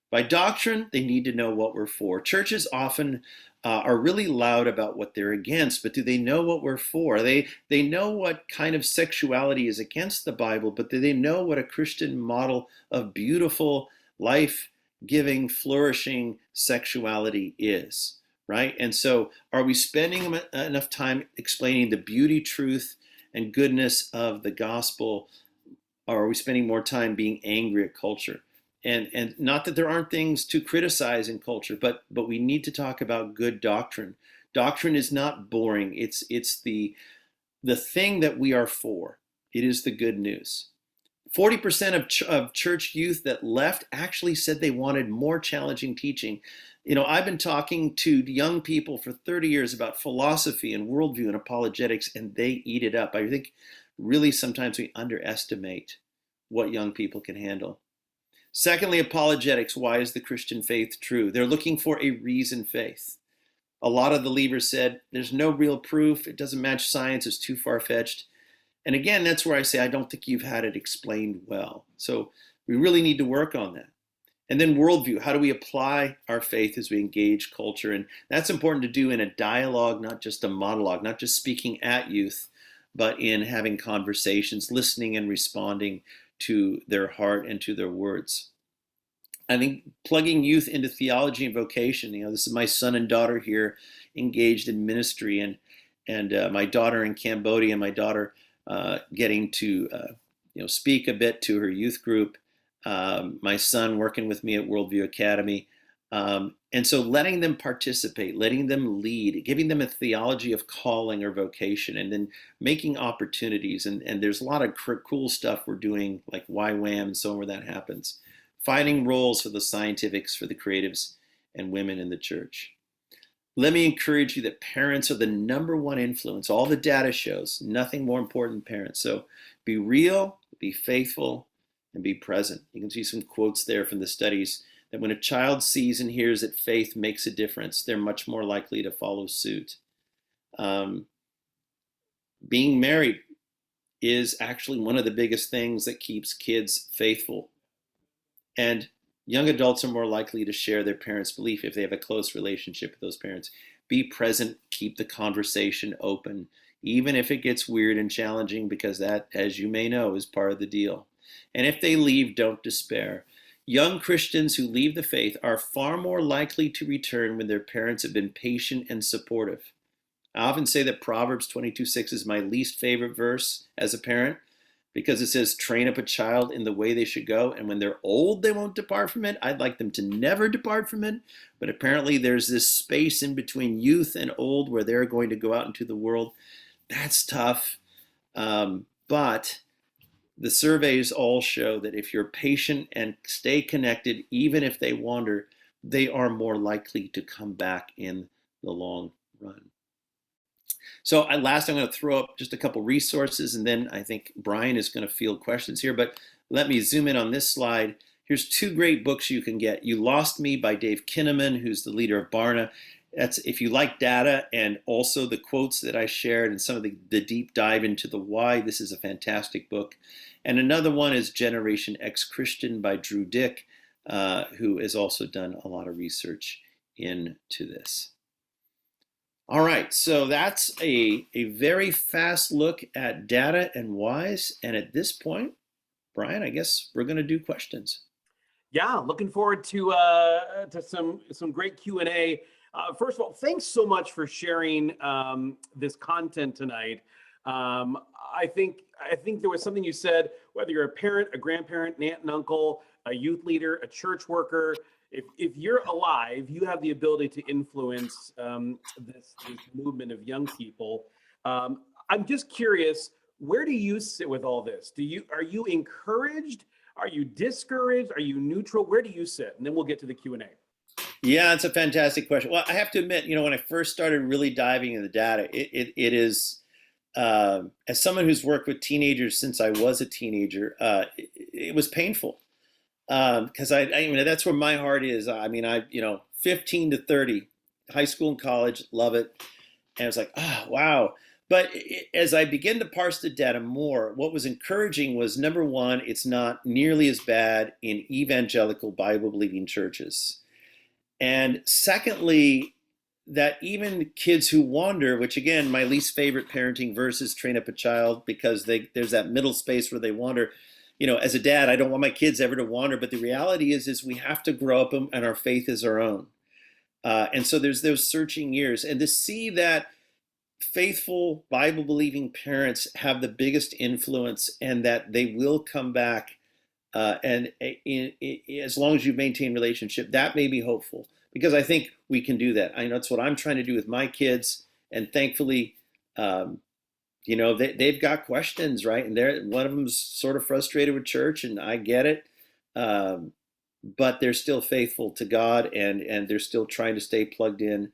By doctrine, they need to know what we're for. Churches often are really loud about what they're against, but do they know what we're for? They know what kind of sexuality is against the Bible, but do they know what a Christian model of beautiful, life-giving, flourishing sexuality is, right? And so are we spending enough time explaining the beauty, truth, and goodness of the gospel, or are we spending more time being angry at culture? And not that there aren't things to criticize in culture, but we need to talk about good doctrine. Doctrine is not boring. It's the thing that we are for. It is the good news. 40% of church youth that left actually said they wanted more challenging teaching. I've been talking to young people for 30 years about philosophy and worldview and apologetics, and they eat it up. I think really sometimes we underestimate what young people can handle. Secondly, apologetics. Why is the Christian faith true? They're looking for a reasoned faith. A lot of the leaders said, there's no real proof. It doesn't match science. It's too far-fetched. And again, that's where I say, I don't think you've had it explained well. So we really need to work on that. And then worldview. How do we apply our faith as we engage culture? And that's important to do in a dialogue, not just a monologue, not just speaking at youth, but in having conversations, listening and responding to their heart and to their words. I think plugging youth into theology and vocation. This is my son and daughter here engaged in ministry, and my daughter in Cambodia, and my daughter getting to speak a bit to her youth group. My son working with me at Worldview Academy. And so letting them participate, letting them lead, giving them a theology of calling or vocation, and then making opportunities. And there's a lot of cool stuff we're doing, like YWAM and so on, where that happens. finding roles for the scientifics, for the creatives, and women in the church. Let me encourage you that parents are the number one influence. All the data shows nothing more important than parents. So be real, be faithful, and be present. You can see some quotes there from the studies that when a child sees and hears that faith makes a difference, they're much more likely to follow suit. Being married is actually one of the biggest things that keeps kids faithful. And young adults are more likely to share their parents' belief if they have a close relationship with those parents. Be present, keep the conversation open, even if it gets weird and challenging, because that, as you may know, is part of the deal. And if they leave, don't despair. Young Christians who leave the faith are far more likely to return when their parents have been patient and supportive. I often say that Proverbs 22:6 is my least favorite verse as a parent, because it says, train up a child in the way they should go, and when they're old, they won't depart from it. I'd like them to never depart from it, but apparently there's this space in between youth and old where they're going to go out into the world. That's tough, but the surveys all show that if you're patient and stay connected, even if they wander, they are more likely to come back in the long run. So last, I'm going to throw up just a couple resources, and then I think Brian is going to field questions here. But let me zoom in on this slide. Here's two great books you can get. You Lost Me by Dave Kinnaman, who's the leader of Barna. That's if you like data and also the quotes that I shared and some of the deep dive into the why. This is a fantastic book. And another one is Generation X Christian by Drew Dick, who has also done a lot of research into this. All right, so that's a very fast look at data and whys. And at this point, Brian, I guess we're going to do questions. Yeah, looking forward to some great Q&A. First of all, thanks so much for sharing this content tonight. I think there was something you said, whether you're a parent, a grandparent, an aunt and uncle, a youth leader, a church worker, if you're alive, you have the ability to influence this movement of young people. I'm just curious, where do you sit with all this? Are you encouraged? Are you discouraged? Are you neutral? Where do you sit? And then we'll get to the Q&A. Yeah, it's a fantastic question. Well, I have to admit, when I first started really diving into the data, it is, as someone who's worked with teenagers since I was a teenager, it was painful. Because that's where my heart is. 15 to 30, high school and college, love it. And it's like, wow. But as I begin to parse the data more, what was encouraging was, number one, it's not nearly as bad in evangelical Bible-believing churches. And secondly, that even kids who wander, which again, my least favorite parenting verse is train up a child, because there's that middle space where they wander. As a dad, I don't want my kids ever to wander, but the reality is we have to grow up and our faith is our own. And so there's those searching years, and to see that faithful Bible-believing parents have the biggest influence and that they will come back, and as long as you maintain relationship, that made me hopeful, because I think we can do that. I know that's what I'm trying to do with my kids, and thankfully, they've got questions, right? And one of them's sort of frustrated with church, and I get it. But they're still faithful to God, and they're still trying to stay plugged in.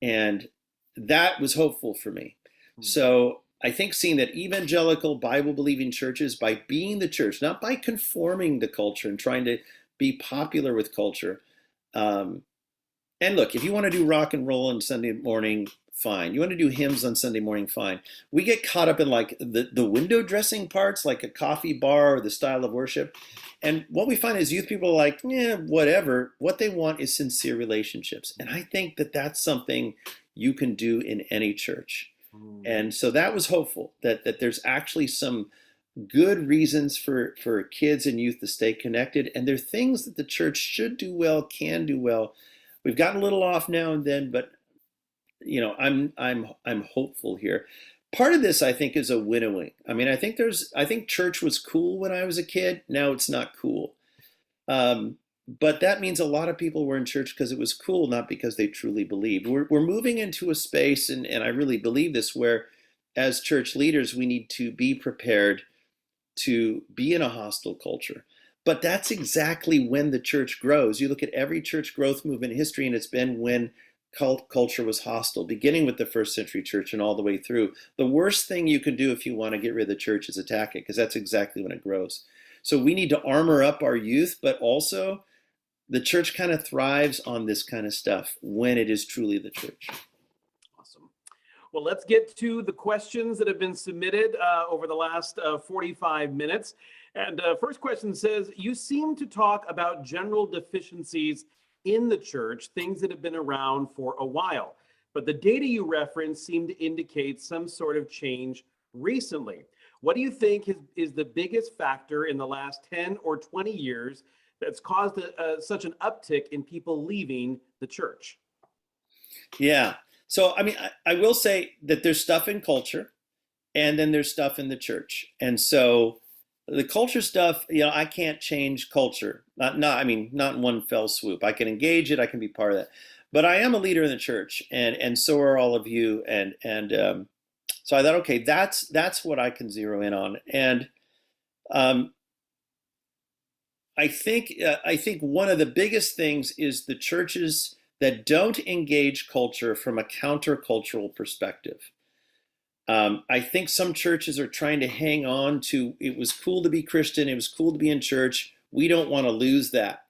And that was hopeful for me. So I think seeing that evangelical Bible-believing churches, by being the church, not by conforming to culture and trying to be popular with culture. And look, if you want to do rock and roll on Sunday morning, fine. You want to do hymns on Sunday morning, fine. We get caught up in like the window dressing parts, like a coffee bar or the style of worship. And what we find is youth people are like, whatever. What they want is sincere relationships. And I think that that's something you can do in any church. And so that was hopeful, that there's actually some good reasons for kids and youth to stay connected. And there are things that the church should do well, can do well. We've gotten a little off now and then, but I'm hopeful here. Part of this, I think, is a winnowing. I think church was cool when I was a kid. Now it's not cool. But that means a lot of people were in church because it was cool, not because they truly believed. We're moving into a space, and I really believe this, where as church leaders, we need to be prepared to be in a hostile culture. But that's exactly when the church grows. You look at every church growth movement in history, and it's been when culture was hostile, beginning with the first century church and all the way through. The worst thing you can do if you want to get rid of the church is attack it, because that's exactly when it grows. So we need to armor up our youth, but also the church kind of thrives on this kind of stuff when it is truly the church. Awesome. Well, let's get to the questions that have been submitted over the last 45 minutes. And first question says, you seem to talk about general deficiencies in the church, things that have been around for a while, but the data you reference seem to indicate some sort of change recently. What do you think is the biggest factor in the last 10 or 20 years that's caused such an uptick in people leaving the church? Yeah. So, I mean, I will say that there's stuff in culture and then there's stuff in the church. And so the culture stuff, I can't change culture. Not in one fell swoop. I can engage it. I can be part of that. But I am a leader in the church, and so are all of you. And so I thought, okay, that's what I can zero in on. And I think one of the biggest things is the churches that don't engage culture from a countercultural perspective. I think some churches are trying to hang on to, it was cool to be Christian, it was cool to be in church. We don't want to lose that.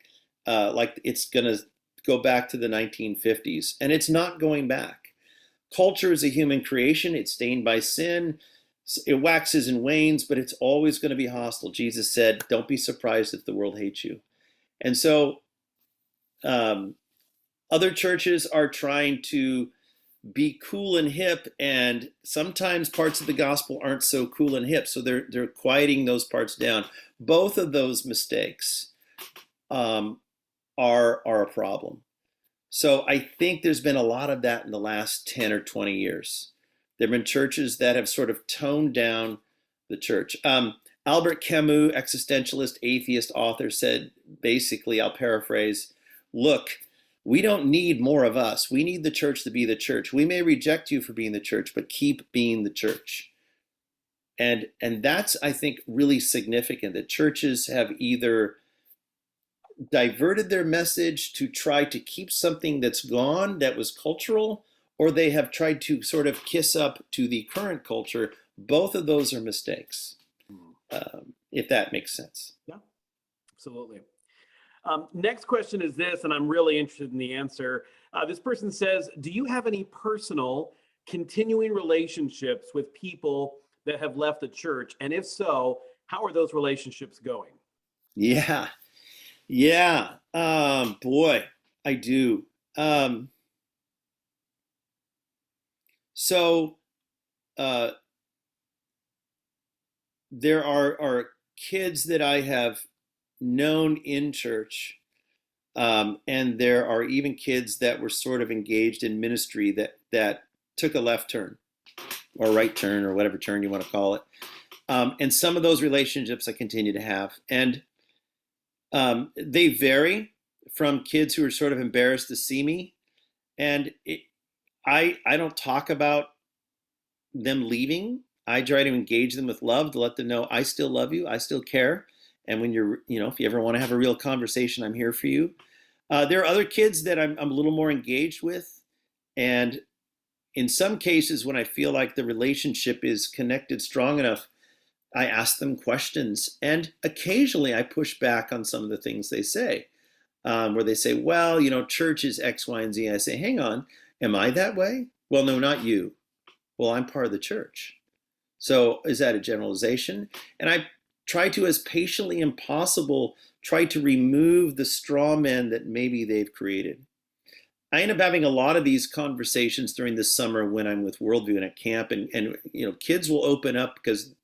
Like it's going to go back to the 1950s, and it's not going back. Culture is a human creation. It's stained by sin. It waxes and wanes, but it's always going to be hostile. Jesus said, don't be surprised if the world hates you. And so other churches are trying to be cool and hip, and sometimes parts of the gospel aren't so cool and hip, so they're quieting those parts down. Both of those mistakes are a problem. So I think there's been a lot of that in the last 10 or 20 years. There have been churches that have sort of toned down the church. Albert Camus, existentialist, atheist author, said, basically, I'll paraphrase, look, we don't need more of us. We need the church to be the church. We may reject you for being the church, but keep being the church. And that's, I think, really significant, that churches have either diverted their message to try to keep something that's gone, that was cultural, or they have tried to sort of kiss up to the current culture. Both of those are mistakes, if that makes sense. Yeah, absolutely. Next question is this, and I'm really interested in the answer. This person says, do you have any personal continuing relationships with people that have left the church? And if so, how are those relationships going? Yeah. Boy, I do. So there are kids that I have known in church, and there are even kids that were sort of engaged in ministry that took a left turn or right turn or whatever turn you want to call it. And some of those relationships I continue to have. And they vary from kids who are sort of embarrassed to see me. And I don't talk about them leaving. I try to engage them with love, to let them know I still love you, I still care. And when if you ever want to have a real conversation, I'm here for you. There are other kids that I'm a little more engaged with. And in some cases, when I feel like the relationship is connected strong enough, I ask them questions. And occasionally I push back on some of the things they say, where they say, well, church is X, Y, and Z. I say, hang on, am I that way? Well, no, not you. Well, I'm part of the church. So is that a generalization? And I try to, as patiently as possible, try to remove the straw men that maybe they've created. I end up having a lot of these conversations during the summer when I'm with Worldview and at camp, and kids will open up because,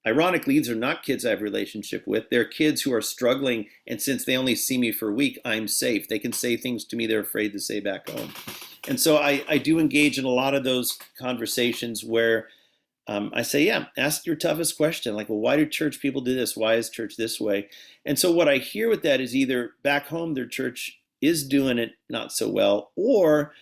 ironically, these are not kids I have a relationship with. They're kids who are struggling, and since they only see me for a week, I'm safe. They can say things to me they're afraid to say back home. And so I do engage in a lot of those conversations where I say, yeah, ask your toughest question. Like, well, why do church people do this? Why is church this way? And so what I hear with that is either back home their church is doing it not so well, or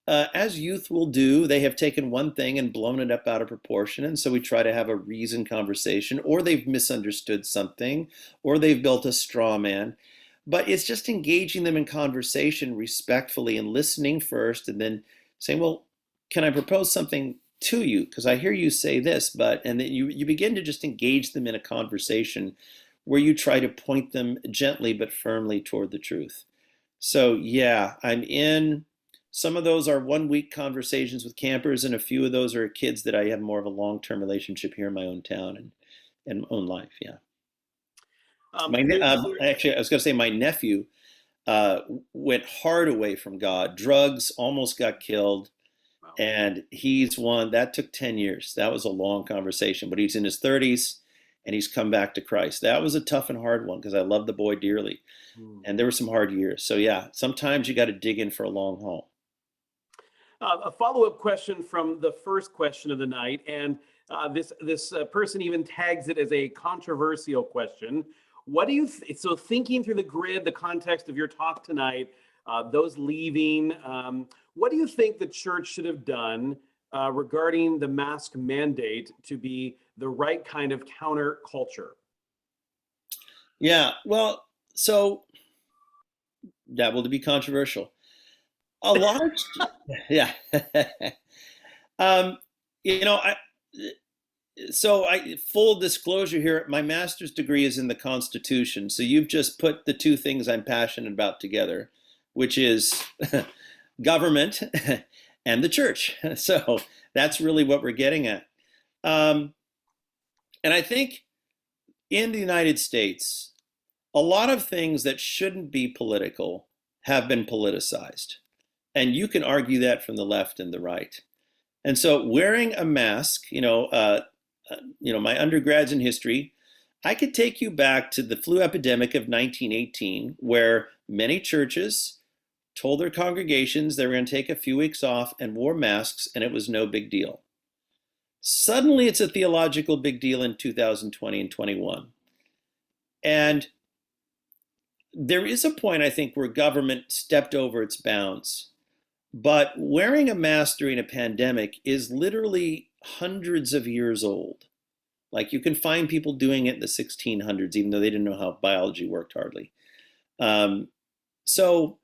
as youth will do, they have taken one thing and blown it up out of proportion. And so we try to have a reasoned conversation, or they've misunderstood something, or they've built a straw man. But it's just engaging them in conversation respectfully and listening first, and then saying, well, can I propose something to you? Because I hear you say this, and then you begin to just engage them in a conversation where you try to point them gently but firmly toward the truth. So yeah, I'm in. Some of those are 1 week conversations with campers, and a few of those are kids that I have more of a long-term relationship here in my own town and my own life. Yeah. Actually, I was going to say my nephew went hard away from God, drugs, almost got killed. Wow. And he's one that took 10 years. That was a long conversation, but he's in his 30s and he's come back to Christ. That was a tough and hard one because I love the boy dearly. And there were some hard years. So yeah, sometimes you got to dig in for a long haul. A follow-up question from the first question of the night, and this person even tags it as a controversial question. What do you so thinking through the grid, the context of your talk tonight, those leaving, what do you think the church should have done regarding the mask mandate to be the right kind of counterculture? Yeah, well, so that will be controversial. A lot of, yeah. You know, full disclosure here, my master's degree is in the Constitution. So you've just put the two things I'm passionate about together, which is government and the church. So that's really what we're getting at. And I think in the United States, a lot of things that shouldn't be political have been politicized. And you can argue that from the left and the right. And so wearing a mask, my undergrads in history, I could take you back to the flu epidemic of 1918, where many churches told their congregations they were going to take a few weeks off and wore masks, and it was no big deal. Suddenly, it's a theological big deal in 2020 and 21. And there is a point, I think, where government stepped over its bounds. But wearing a mask during a pandemic is literally hundreds of years old. Like you can find people doing it in the 1600s, even though they didn't know how biology worked hardly. So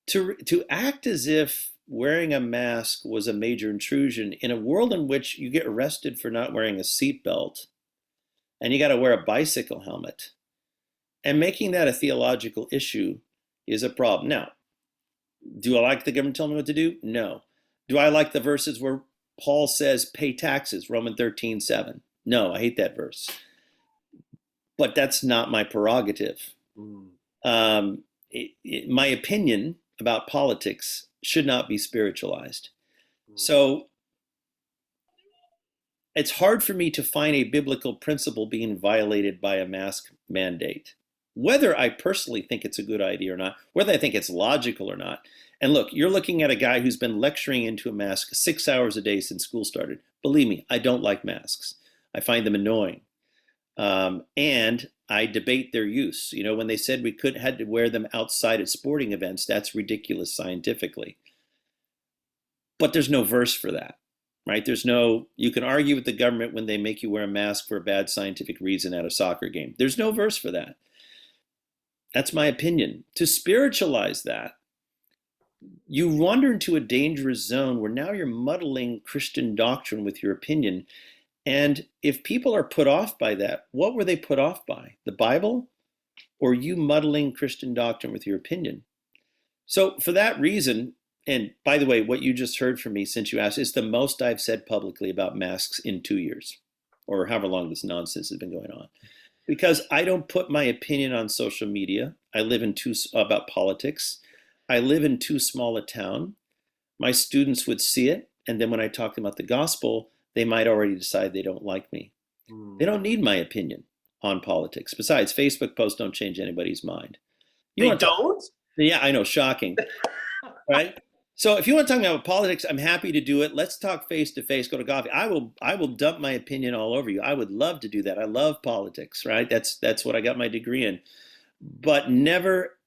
to act as if wearing a mask was a major intrusion in a world in which you get arrested for not wearing a seatbelt and you got to wear a bicycle helmet, and making that a theological issue is a problem. Now, do I like the government telling me what to do? No. Do I like the verses where Paul says, pay taxes, Romans 13:7? No, I hate that verse. But that's not my prerogative. My opinion about politics should not be spiritualized. So it's hard for me to find a biblical principle being violated by a mask mandate. Whether I personally think it's a good idea or not, whether I think it's logical or not. And look, you're looking at a guy who's been lecturing into a mask 6 hours a day since school started. Believe me, I don't like masks. I find them annoying. And I debate their use. You know, when they said we had to wear them outside at sporting events, that's ridiculous scientifically. But there's no verse for that, right? You can argue with the government when they make you wear a mask for a bad scientific reason at a soccer game. There's no verse for that. That's my opinion. To spiritualize that, you wander into a dangerous zone where now you're muddling Christian doctrine with your opinion. And if people are put off by that, what were they put off by? The Bible or you muddling Christian doctrine with your opinion? So for that reason, and by the way, what you just heard from me since you asked is the most I've said publicly about masks in 2 years, or however long this nonsense has been going on. Because I don't put my opinion on social media. I live about politics. I live in too small a town. My students would see it, and then when I talk to them about the gospel, they might already decide they don't like me. They don't need my opinion on politics. Besides, Facebook posts don't change anybody's mind. They don't? Yeah, I know, shocking, right? So if you want to talk about politics, I'm happy to do it. Let's talk face to face, go to coffee. I will dump my opinion all over you. I would love to do that. I love politics, right? That's what I got my degree in. But never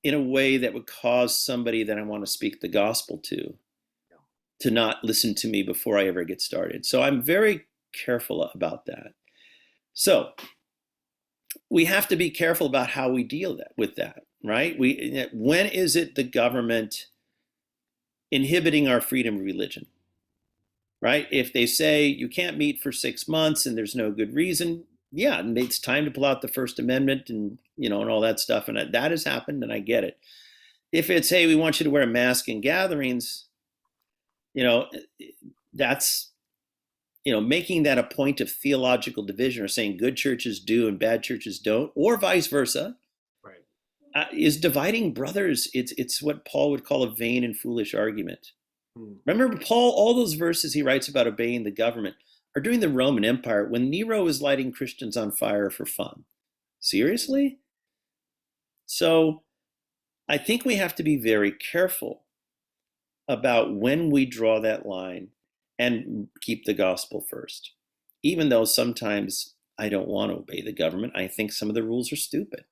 in a way that would cause somebody that I want to speak the gospel to to not listen to me before I ever get started. So I'm very careful about that. So we have to be careful about how we deal with that, right? When is it the government inhibiting our freedom of religion, right? If they say you can't meet for 6 months and there's no good reason, yeah, it's time to pull out the First Amendment and and all that stuff, and that has happened, and I get it. If it's, hey, we want you to wear a mask in gatherings, that's making that a point of theological division, or saying good churches do and bad churches don't, or vice versa, Right. is dividing brothers. It's what Paul would call a vain and foolish argument. Remember, Paul, all those verses he writes about obeying the government are during the Roman Empire, when Nero was lighting Christians on fire for fun. Seriously? So I think we have to be very careful about when we draw that line and keep the gospel first. Even though sometimes I don't want to obey the government, I think some of the rules are stupid.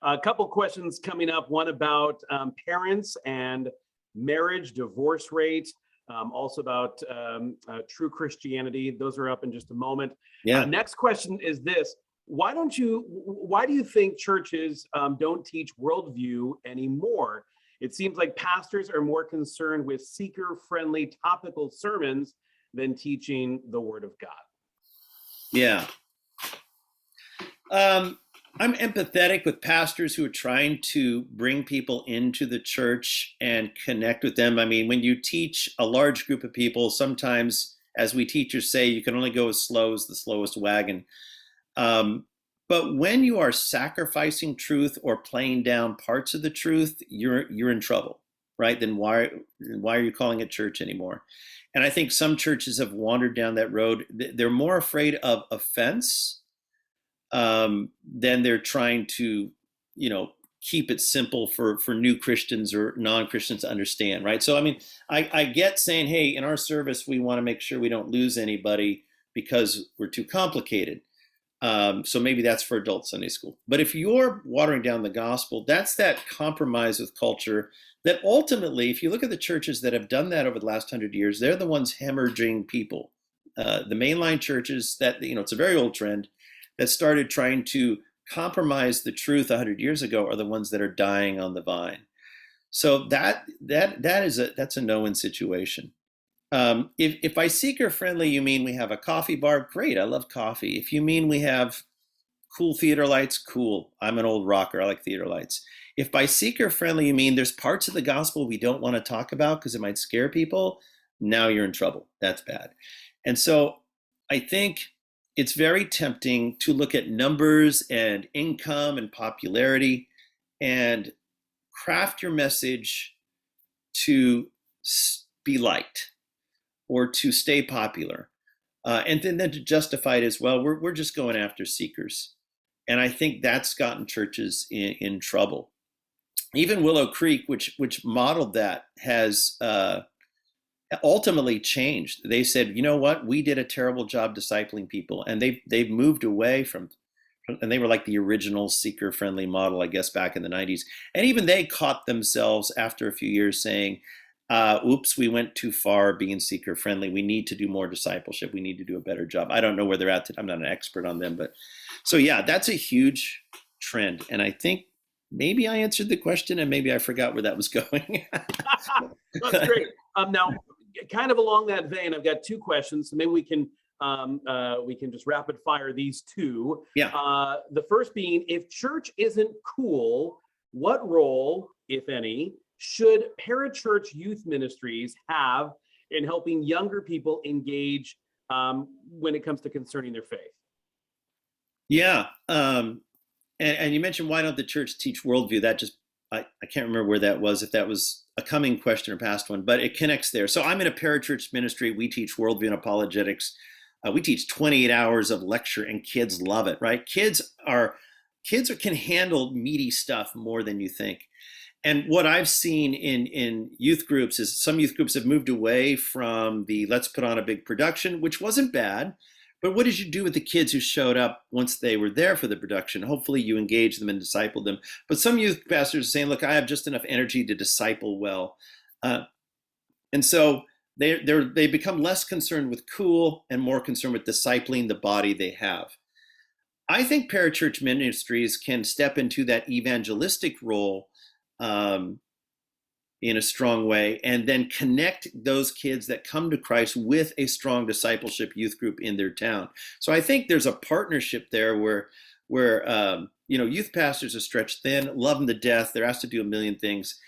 A couple questions coming up. One about parents and marriage, divorce rate, also about true Christianity. Those are up in just a moment. Yeah. Next question is this. Why do you think churches don't teach worldview anymore? It seems like pastors are more concerned with seeker-friendly topical sermons than teaching the Word of God. Yeah. I'm empathetic with pastors who are trying to bring people into the church and connect with them. I mean, when you teach a large group of people, sometimes, as we teachers say, you can only go as slow as the slowest wagon. But when you are sacrificing truth or playing down parts of the truth, you're in trouble, right? Then why are you calling it church anymore? And I think some churches have wandered down that road. They're more afraid of offense than they're trying to, keep it simple for new Christians or non-Christians to understand, right? So, I mean, I get saying, hey, in our service, we want to make sure we don't lose anybody because we're too complicated. So maybe that's for adult Sunday school. But if you're watering down the gospel, that's that compromise with culture that ultimately, if you look at the churches that have done that over the last 100 years, they're the ones hemorrhaging people. The mainline churches that, it's a very old trend that started trying to compromise the truth 100 years ago are the ones that are dying on the vine. So that's a no-win situation. If by seeker friendly you mean we have a coffee bar, great. I love coffee. If you mean we have cool theater lights, cool. I'm an old rocker. I like theater lights. If by seeker friendly you mean there's parts of the gospel we don't want to talk about because it might scare people, now you're in trouble. That's bad. And so I think it's very tempting to look at numbers and income and popularity and craft your message to be liked or to stay popular. And then to justify it as, well, we're just going after seekers. And I think that's gotten churches in trouble. Even Willow Creek, which modeled that, has ultimately changed. They said, you know what, we did a terrible job discipling people, and they've moved away from, and they were like the original seeker-friendly model, I guess, back in the 90s. And even they caught themselves after a few years saying, oops, we went too far being seeker-friendly. We need to do more discipleship. We need to do a better job. I don't know where they're at. I'm not an expert on them, but so yeah, that's a huge trend. And I think maybe I answered the question, and maybe I forgot where that was going. That's great. Now, kind of along that vein, I've got two questions. So maybe we can just rapid fire these two. Yeah. The first being, if church isn't cool, what role, if any, should parachurch youth ministries have in helping younger people engage when it comes to concerning their faith? Yeah. And you mentioned, why don't the church teach worldview? That just, I can't remember where that was, if that was a coming question or past one, but it connects there. So I'm in a parachurch ministry. We teach worldview and apologetics. We teach 28 hours of lecture, and kids love it, right? Kids can handle meaty stuff more than you think. And what I've seen in youth groups is some youth groups have moved away from the let's put on a big production, which wasn't bad. But what did you do with the kids who showed up once they were there for the production? Hopefully you engage them and disciple them. But some youth pastors are saying, look, I have just enough energy to disciple well. And so they become less concerned with cool and more concerned with discipling the body they have. I think parachurch ministries can step into that evangelistic role um, in a strong way, and then connect those kids that come to Christ with a strong discipleship youth group in their town. So I think there's a partnership there where youth pastors are stretched thin, love them to death. They're asked to do a million things,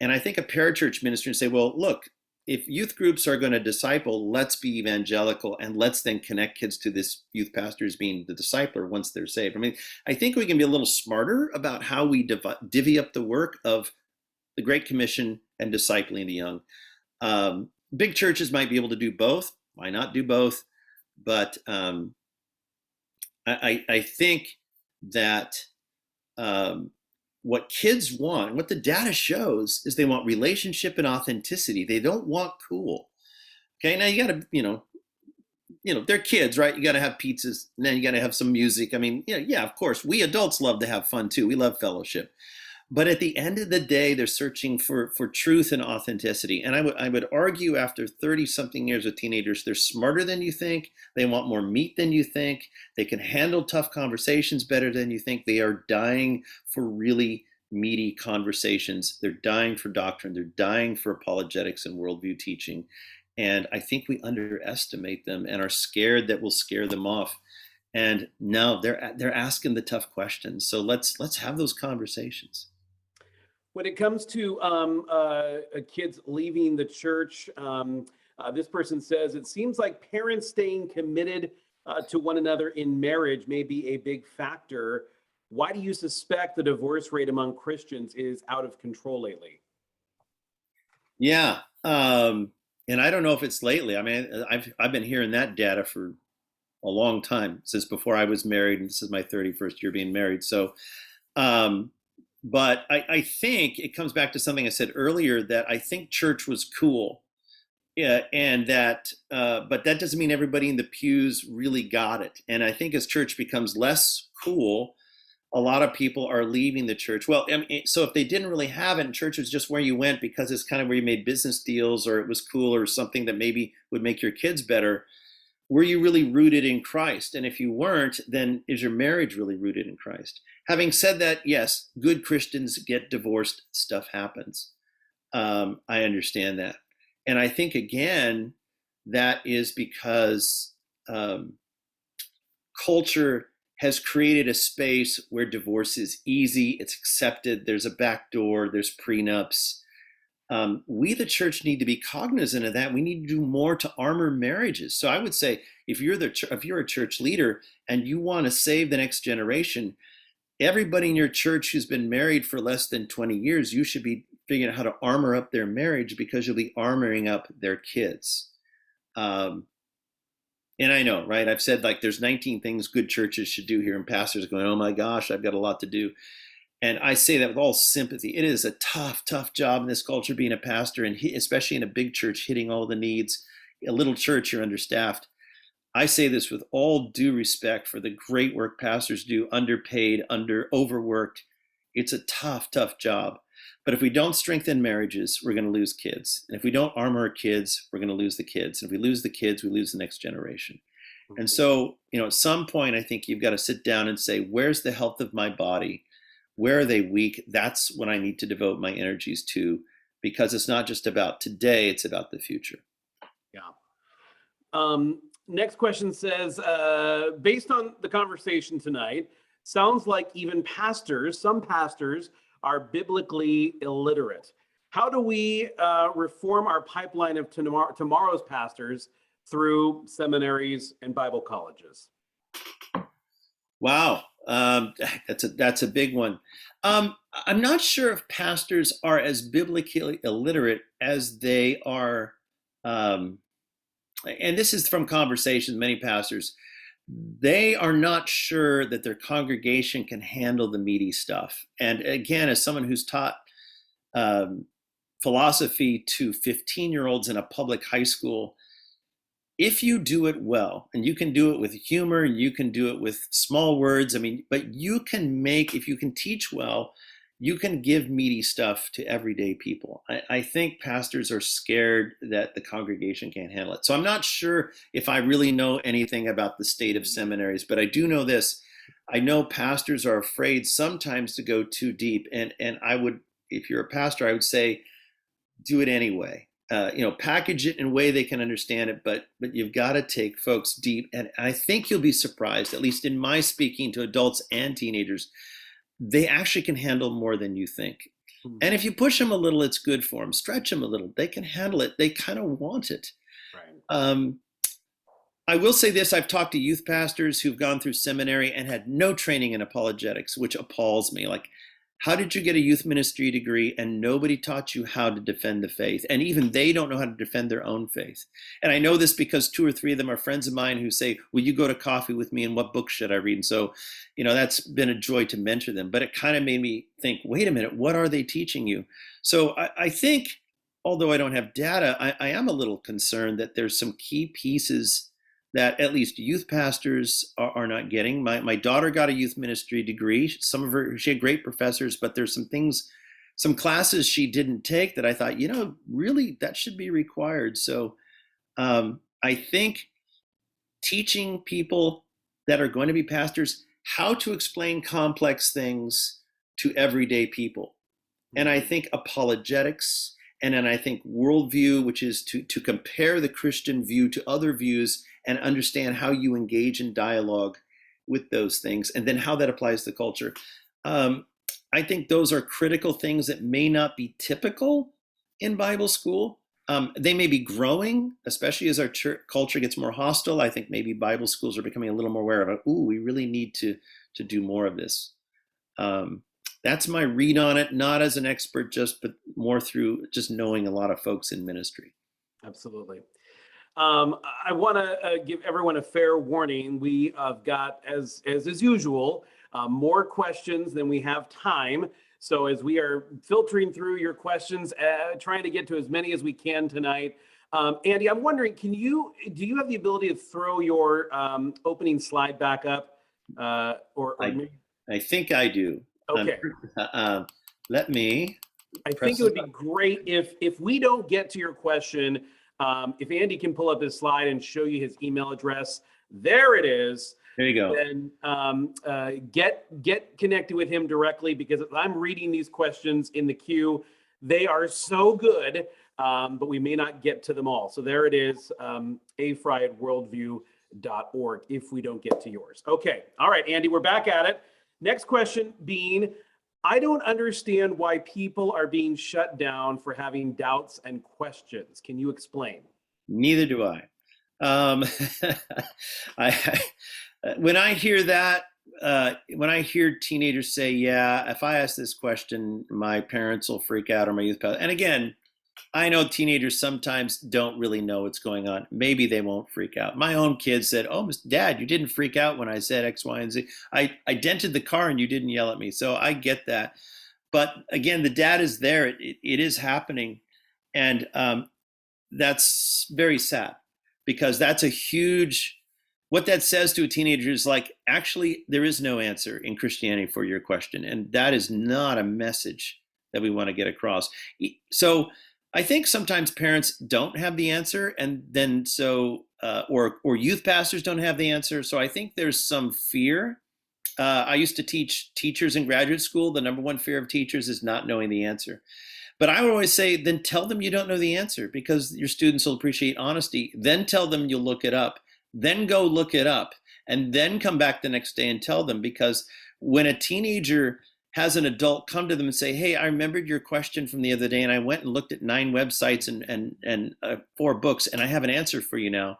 and I think a parachurch ministry and say, well, look, if youth groups are going to disciple, let's be evangelical and let's then connect kids to this youth pastor as being the discipler once they're saved. I mean, I think we can be a little smarter about how we divvy up the work of the Great Commission and discipling the young. Big churches might be able to do both. Why not do both? But I think that what kids want, what the data shows, is they want relationship and authenticity. They don't want cool. Okay, now you got to, they're kids, right? You got to have pizzas, and then you got to have some music. I mean, yeah, of course, we adults love to have fun too. We love fellowship. But at the end of the day, they're searching for truth and authenticity. And I would argue after 30-something years with teenagers, they're smarter than you think. They want more meat than you think. They can handle tough conversations better than you think. They are dying for really meaty conversations. They're dying for doctrine. They're dying for apologetics and worldview teaching. And I think we underestimate them and are scared that we'll scare them off. And no, they're asking the tough questions. So let's have those conversations. When it comes to kids leaving the church, this person says, it seems like parents staying committed to one another in marriage may be a big factor. Why do you suspect the divorce rate among Christians is out of control lately? Yeah. And I don't know if it's lately. I mean, I've been hearing that data for a long time, since before I was married, and this is my 31st year being married. So, but I think it comes back to something I said earlier, that I think church was cool. Yeah, and that, but that doesn't mean everybody in the pews really got it. And I think as church becomes less cool, a lot of people are leaving the church. Well, I mean, so if they didn't really have it, and church was just where you went because it's kind of where you made business deals, or it was cool, or something that maybe would make your kids better, were you really rooted in Christ? And if you weren't, then is your marriage really rooted in Christ? Having said that, yes, good Christians get divorced. Stuff happens. I understand that. And I think, again, that is because culture has created a space where divorce is easy, it's accepted, there's a back door, there's prenups. We, the church, need to be cognizant of that. We need to do more to armor marriages. So I would say, if you're a church leader and you want to save the next generation, everybody in your church who's been married for less than 20 years, you should be figuring out how to armor up their marriage, because you'll be armoring up their kids. And I know, right? I've said, like, there's 19 things good churches should do here, and pastors are going, oh my gosh, I've got a lot to do. And I say that with all sympathy. It is a tough, tough job in this culture being a pastor, and especially in a big church, hitting all the needs. A little church, you're understaffed. I say this with all due respect for the great work pastors do, underpaid, overworked. It's a tough, tough job. But if we don't strengthen marriages, we're going to lose kids. And if we don't armor our kids, we're going to lose the kids. And if we lose the kids, we lose the next generation. And so, at some point, I think you've got to sit down and say, where's the health of my body? Where are they weak? That's what I need to devote my energies to, because it's not just about today, it's about the future. Yeah. Next question says, based on the conversation tonight, sounds like even some pastors are biblically illiterate. How do we reform our pipeline of tomorrow's pastors through seminaries and Bible colleges? Wow. That's a big one. I'm not sure if pastors are as biblically illiterate as they are, and this is from conversations with many pastors. They are not sure that their congregation can handle the meaty stuff. And again, as someone who's taught philosophy to 15-year-olds in a public high school, if you do it well, and you can do it with humor, and you can do it with small words, but you can if you can teach well, you can give meaty stuff to everyday people. I think pastors are scared that the congregation can't handle it. So I'm not sure if I really know anything about the state of seminaries, but I do know this. I know pastors are afraid sometimes to go too deep. And I would, if you're a pastor, I would say, do it anyway. Package it in a way they can understand it, but you've got to take folks deep. And I think you'll be surprised, at least in my speaking to adults and teenagers, they actually can handle more than you think. And if you push them a little, it's good for them. Stretch them a little, they can handle it. They kind of want it. Right. I will say this, I've talked to youth pastors who've gone through seminary and had no training in apologetics, which appalls me. Like, how did you get a youth ministry degree and nobody taught you how to defend the faith? And even they don't know how to defend their own faith. And I know this because 2 or 3 of them are friends of mine who say, will you go to coffee with me and what book should I read? And so, that's been a joy to mentor them. But it kind of made me think, wait a minute, what are they teaching you? So I think, although I don't have data, I am a little concerned that there's some key pieces that at least youth pastors are not getting. My daughter got a youth ministry degree. She had great professors, but there's some classes she didn't take that I thought, really that should be required. So I think teaching people that are going to be pastors how to explain complex things to everyday people. And I think apologetics, and then I think worldview, which is to compare the Christian view to other views and understand how you engage in dialogue with those things, and then how that applies to culture. I think those are critical things that may not be typical in Bible school. They may be growing, especially as our culture gets more hostile. I think maybe Bible schools are becoming a little more aware of it. We really need to do more of this. That's my read on it, not as an expert, but more through just knowing a lot of folks in ministry. Absolutely. I want to give everyone a fair warning. We have got, as is usual, more questions than we have time. So as we are filtering through your questions, trying to get to as many as we can tonight. Andy, I'm wondering, do you have the ability to throw your opening slide back up? I think I do. Okay. Let me. I think it would be great if we don't get to your question, if Andy can pull up his slide and show you his email address. There it is. There you go. Then get connected with him directly, because I'm reading these questions in the queue. They are so good, but we may not get to them all. So there it is, afrye@worldview.org, if we don't get to yours. Okay. All right, Andy, we're back at it. Next question being, I don't understand why people are being shut down for having doubts and questions. Can you explain? Neither do I. When I hear that, when I hear teenagers say, yeah, if I ask this question, my parents will freak out, or my youth pastor. And again, I know teenagers sometimes don't really know what's going on. Maybe they won't freak out. My own kids said, oh, Dad, you didn't freak out when I said X, Y, and Z. I dented the car and you didn't yell at me. So I get that. But again, the data is there. It is happening. And that's very sad, because that's a huge, what that says to a teenager is like, actually, there is no answer in Christianity for your question. And that is not a message that we want to get across. So I think sometimes parents don't have the answer, and then or youth pastors don't have the answer. So I think there's some fear. I used to teach teachers in graduate school. The number one fear of teachers is not knowing the answer. But I would always say, then tell them you don't know the answer, because your students will appreciate honesty. Then tell them you'll look it up. Then go look it up, and then come back the next day and tell them. Because when a teenager has an adult come to them and say, hey, I remembered your question from the other day, and I went and looked at 9 websites and 4 books, and I have an answer for you now.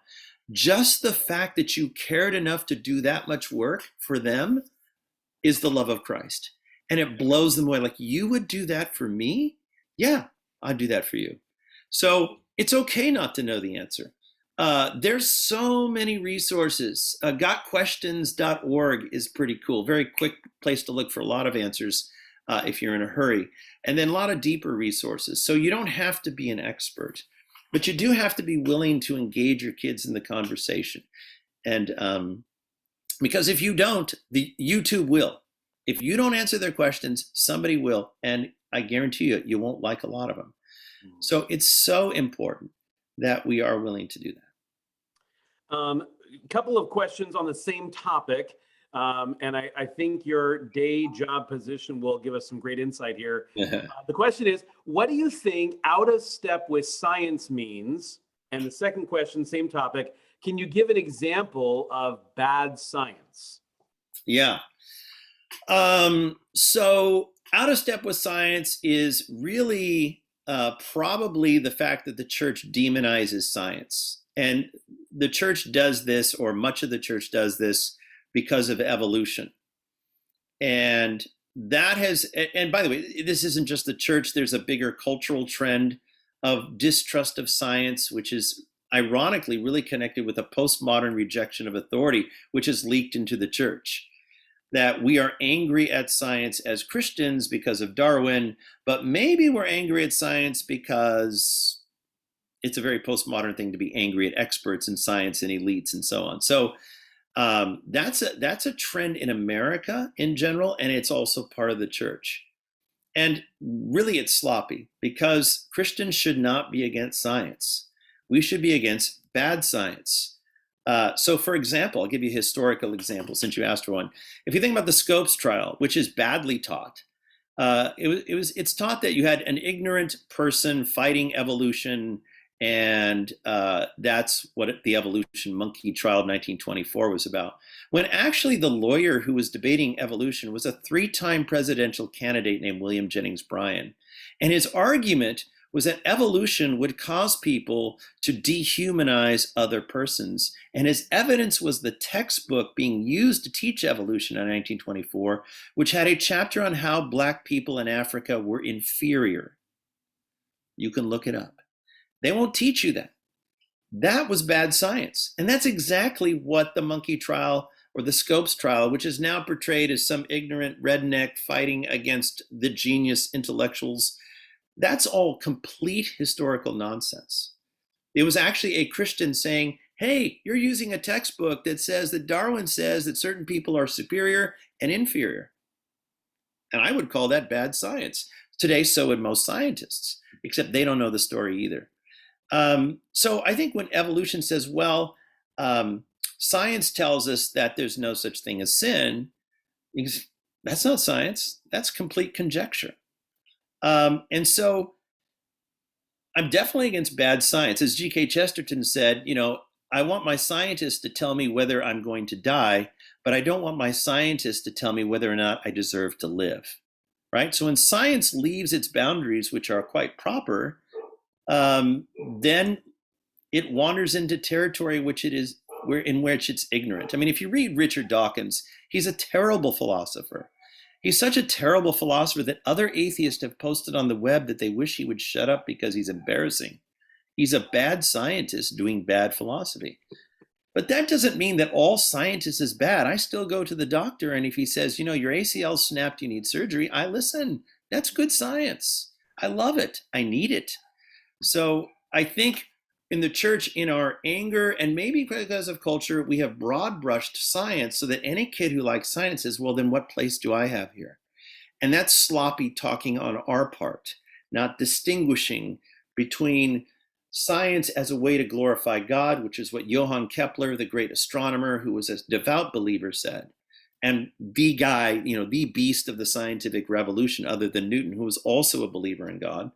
Just the fact that you cared enough to do that much work for them is the love of Christ. And it blows them away. Like, you would do that for me? Yeah, I'd do that for you. So it's okay not to know the answer. There's so many resources. Gotquestions.org is pretty cool. Very quick place to look for a lot of answers if you're in a hurry. And then a lot of deeper resources. So you don't have to be an expert, but you do have to be willing to engage your kids in the conversation. And because if you don't, the YouTube will. If you don't answer their questions, somebody will. And I guarantee you, you won't like a lot of them. So it's so important that we are willing to do that. Couple of questions on the same topic. And I think your day job position will give us some great insight here. The question is, what do you think out of step with science means? And the second question, same topic, can you give an example of bad science? Yeah. So out of step with science is really probably the fact that the church demonizes science. And the church does this, or much of the church does this, because of evolution. And that has, and by the way, this isn't just the church, there's a bigger cultural trend of distrust of science, which is ironically really connected with a postmodern rejection of authority, which has leaked into the church. That we are angry at science as Christians because of Darwin, but maybe we're angry at science because it's a very postmodern thing to be angry at experts in science and elites and so on. So that's a trend in America in general, and it's also part of the church. And really, it's sloppy because Christians should not be against science. We should be against bad science. So, for example, I'll give you a historical example since you asked for one. If you think about the Scopes trial, which is badly taught, it's taught that you had an ignorant person fighting evolution, and that's what the evolution monkey trial of 1924 was about. When actually the lawyer who was debating evolution was a 3-time presidential candidate named William Jennings Bryan, and his argument was that evolution would cause people to dehumanize other persons. And his evidence was the textbook being used to teach evolution in 1924, which had a chapter on how Black people in Africa were inferior. You can look it up. They won't teach you that. That was bad science. And that's exactly what the monkey trial or the Scopes trial, which is now portrayed as some ignorant redneck fighting against the genius intellectuals, that's all complete historical nonsense. It was actually a Christian saying, hey, you're using a textbook that says that Darwin says that certain people are superior and inferior. And I would call that bad science. Today, so would most scientists, except they don't know the story either. So I think when evolution says, well, science tells us that there's no such thing as sin, that's not science. That's complete conjecture. And so I'm definitely against bad science. As G.K. Chesterton said, I want my scientist to tell me whether I'm going to die, but I don't want my scientist to tell me whether or not I deserve to live, right? So when science leaves its boundaries, which are quite proper, then it wanders into territory in which it's ignorant. I mean, if you read Richard Dawkins, he's a terrible philosopher. He's such a terrible philosopher that other atheists have posted on the web that they wish he would shut up because he's embarrassing. He's a bad scientist doing bad philosophy. But that doesn't mean that all scientists is bad. I still go to the doctor, and if he says, your ACL snapped, you need surgery, I listen. That's good science. I love it. I need it. So I think in the church, in our anger, and maybe because of culture, we have broad brushed science so that any kid who likes science says, well, then what place do I have here? And that's sloppy talking on our part, not distinguishing between science as a way to glorify God, which is what Johann Kepler, the great astronomer who was a devout believer, said, and the guy, the beast of the scientific revolution, other than Newton, who was also a believer in God.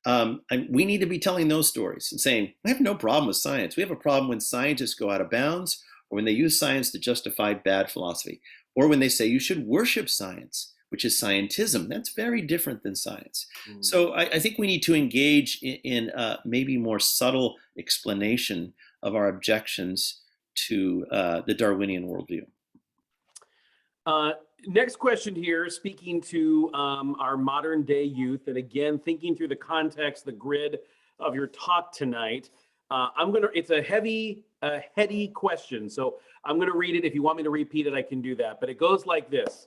And we need to be telling those stories and saying, we have no problem with science. We have a problem when scientists go out of bounds, or when they use science to justify bad philosophy, or when they say you should worship science, which is scientism. That's very different than science. So I think we need to engage in maybe more subtle explanation of our objections to the Darwinian worldview. Next question here, speaking to our modern day youth, and again, thinking through the context, the grid of your talk tonight, it's a heady question. So I'm going to read it. If you want me to repeat it, I can do that. But it goes like this.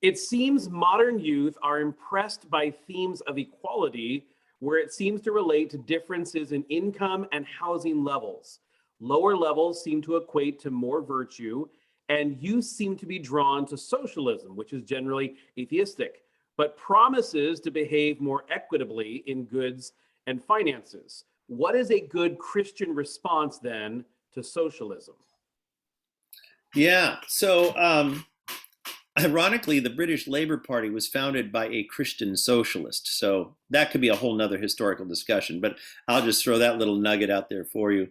It seems modern youth are impressed by themes of equality, where it seems to relate to differences in income and housing levels. Lower levels seem to equate to more virtue, and you seem to be drawn to socialism, which is generally atheistic, but promises to behave more equitably in goods and finances. What is a good Christian response then to socialism? Yeah. So, ironically, the British Labour Party was founded by a Christian socialist. So that could be a whole nother historical discussion, but I'll just throw that little nugget out there for you.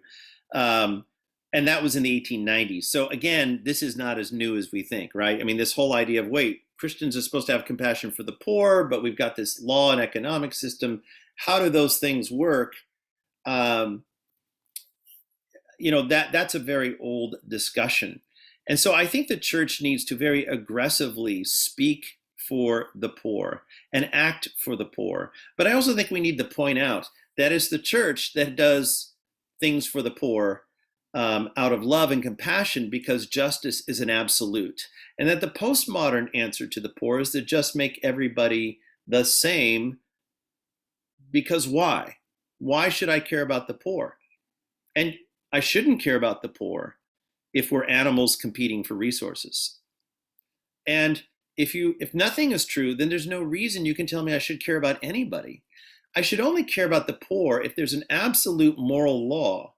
Um, and that was in the 1890s. So again, this is not as new as we think, right? I mean, this whole idea of, wait, Christians are supposed to have compassion for the poor, but we've got this law and economic system. How do those things work? Um, that's a very old discussion. And so I think the church needs to very aggressively speak for the poor and act for the poor. But I also think we need to point out that it's the church that does things for the poor out of love and compassion, because justice is an absolute. And that the postmodern answer to the poor is to just make everybody the same. Because why? Why should I care about the poor? And I shouldn't care about the poor if we're animals competing for resources. And if nothing is true, then there's no reason you can tell me I should care about anybody. I should only care about the poor if there's an absolute moral law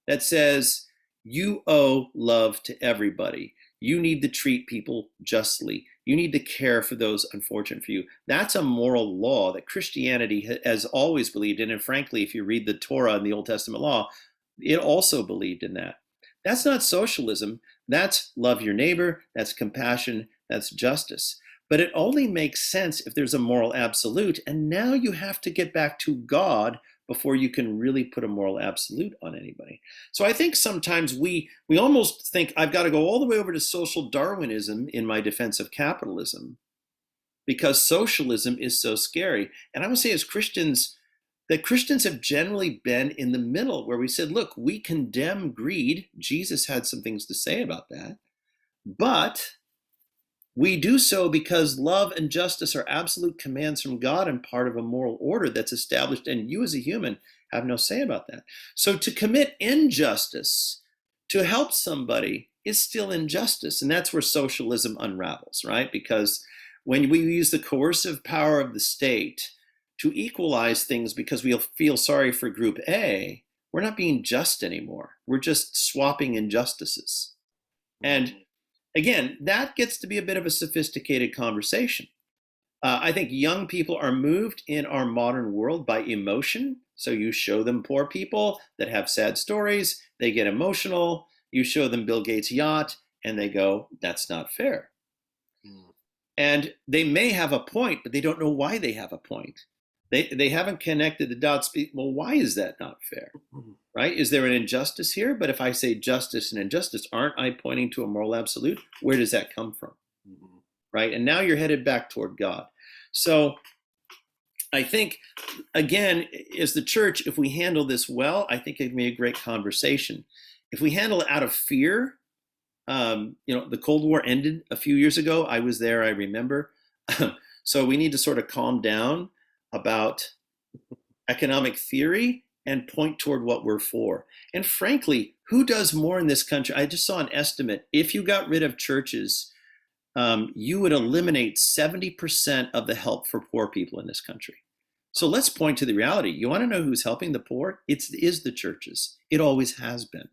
that says you owe love to everybody. You need to treat people justly. You need to care for those unfortunate for you. That's a moral law that Christianity has always believed in. And frankly, if you read the Torah and the Old Testament law, it also believed in that. That's not socialism. That's love your neighbor. That's compassion. That's justice. But it only makes sense if there's a moral absolute. And now you have to get back to God before you can really put a moral absolute on anybody. So I think sometimes we almost think I've got to go all the way over to social Darwinism in my defense of capitalism because socialism is so scary. And I would say as Christians, that Christians have generally been in the middle where we said, look, we condemn greed. Jesus had some things to say about that. But we do so because love and justice are absolute commands from God and part of a moral order that's established, and you as a human have no say about that. So to commit injustice to help somebody is still injustice, and that's where socialism unravels, right? Because when we use the coercive power of the state to equalize things because we feel sorry for group A, we're not being just anymore. We're just swapping injustices. And again, that gets to be a bit of a sophisticated conversation. I think young people are moved in our modern world by emotion. So you show them poor people that have sad stories, they get emotional. You show them Bill Gates' yacht, and they go, that's not fair. And they may have a point, but they don't know why they have a point. They haven't connected the dots. Well, why is that not fair? Right? Is there an injustice here? But if I say justice and injustice, aren't I pointing to a moral absolute? Where does that come from? Right? And now you're headed back toward God. So I think, again, as the church, if we handle this well, I think it can be a great conversation. If we handle it out of fear, the Cold War ended a few years ago. I was there, I remember. So we need to sort of calm down about economic theory and point toward what we're for. And frankly, who does more in this country? I just saw an estimate. If you got rid of churches, you would eliminate 70% of the help for poor people in this country. So let's point to the reality. You want to know who's helping the poor? It is the churches. It always has been.